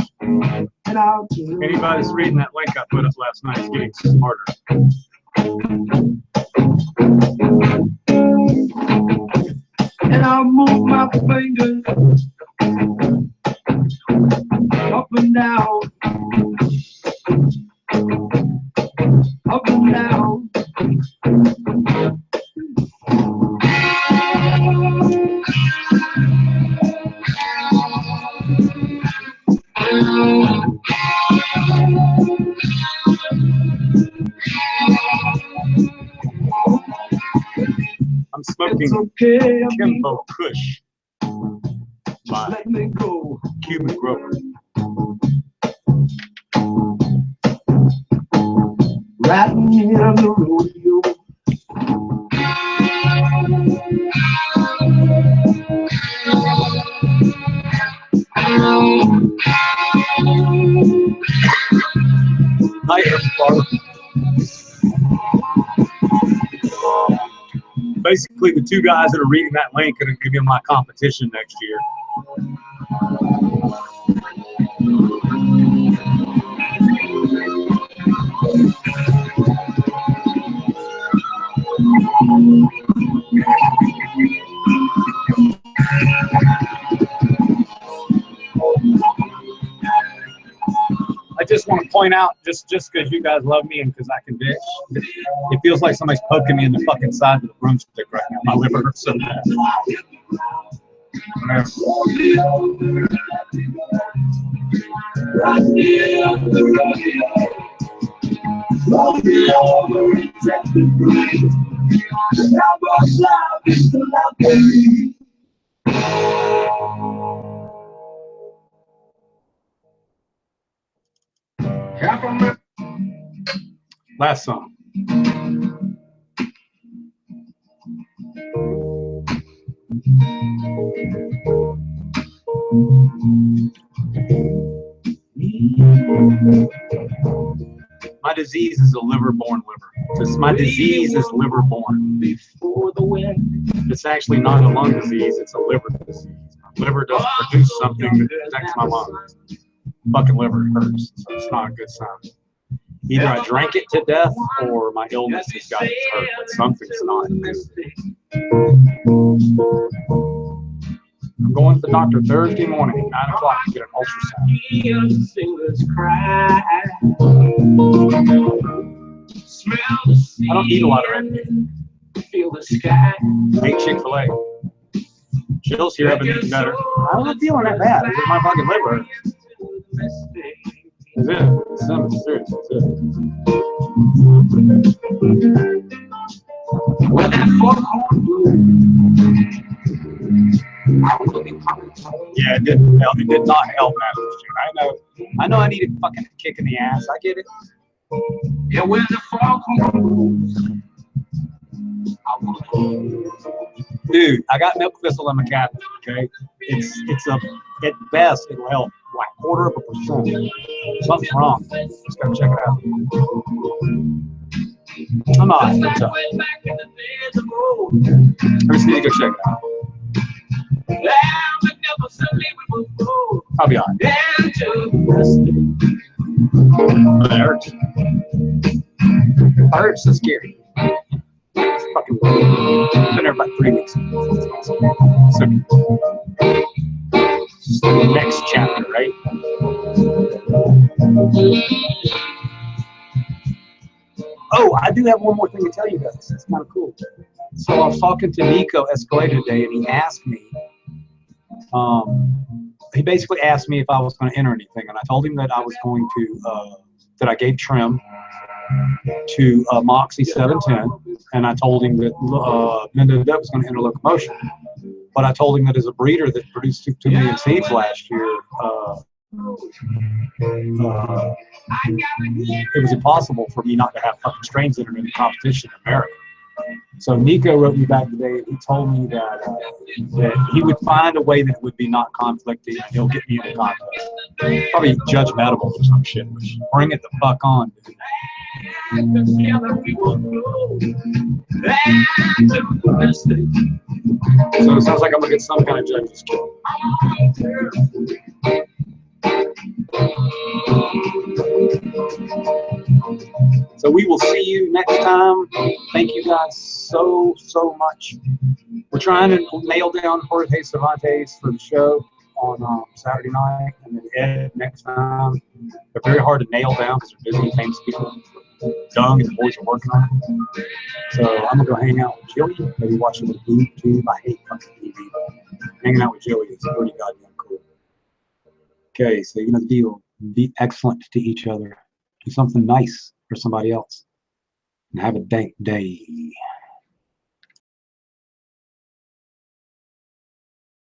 Anybody's reading that link I put up last night is getting smarter. And I'll move my fingers up and down, up and down. I'm smoking Okay, Kimbo Kush by let me go. Cuban Grover. Riding in the rodeo. Hi, everybody. Basically, the two guys that are reading that link are going to be in my competition next year. I just want to point out, just because you guys love me and because I can bitch, it feels like somebody's poking me in the fucking side with a broomstick right now. My liver hurts so bad. Last song. My disease is a liver-borne liver. My disease is liver-borne. Before the wind. It's actually not a lung disease, it's a liver disease. My liver doesn't produce something that protects my lungs. Fucking liver hurts, so it's not a good sign. Either I drank it to death or my illness has got it hurt, but something's not good. I'm going to the doctor Thursday morning at 9 o'clock to get an ultrasound. I don't eat a lot of red meat. I eat Chick-fil-A. Chills here, I've been eating better. I'm not feeling that bad. It's just my fucking liver. Is it? It's serious. It's it. When that foghorn blew, I will be coming. Yeah, it didn't help. It did not help, Master June. I know I need a fucking kick in the ass. I get it. Yeah, when the fog comes, I wanna go. Dude, I got milk thistle in my cabinet, okay? It's a, at best, it'll help like 1/4%. Something's wrong. Just gotta check it out. Come on, what's up? I just need to go check it out. I'll be on. That hurts. That hurts so scary. It's fucking weird. Been there about 3 weeks. So, just the next chapter, right? Oh, I do have one more thing to tell you guys. It's kind of cool. So I was talking to Nico Escalator today, and he asked me, he basically asked me if I was going to enter anything, and I told him that I was going to, that I gave trim to Moxie 710, and I told him that Linda Duck was going to enter locomotion. But I told him that as a breeder that produced 2 million seeds last year, it was impossible for me not to have fucking strains entered in the competition in America. So Nico wrote me back today, and he told me that that he would find a way that it would be not conflicting, and he'll get me into contest. Probably Judge Medical or some shit. Bring it the fuck on, dude. So it sounds like I'm gonna get some kind of judge's kit. So we will see you next time. Thank you guys so much. We're trying to nail down Jorge Cervantes for the show on Saturday night, and then Ed next time. They're very hard to nail down because they're busy, famous people. Young and the boys are working on it. So I'm gonna go hang out with Joey, maybe watch a little YouTube. I hate fucking TV, but hanging out with Joey is pretty goddamn cool. Okay, so you know the deal. Be excellent to each other. Do something nice for somebody else. And have a dank day.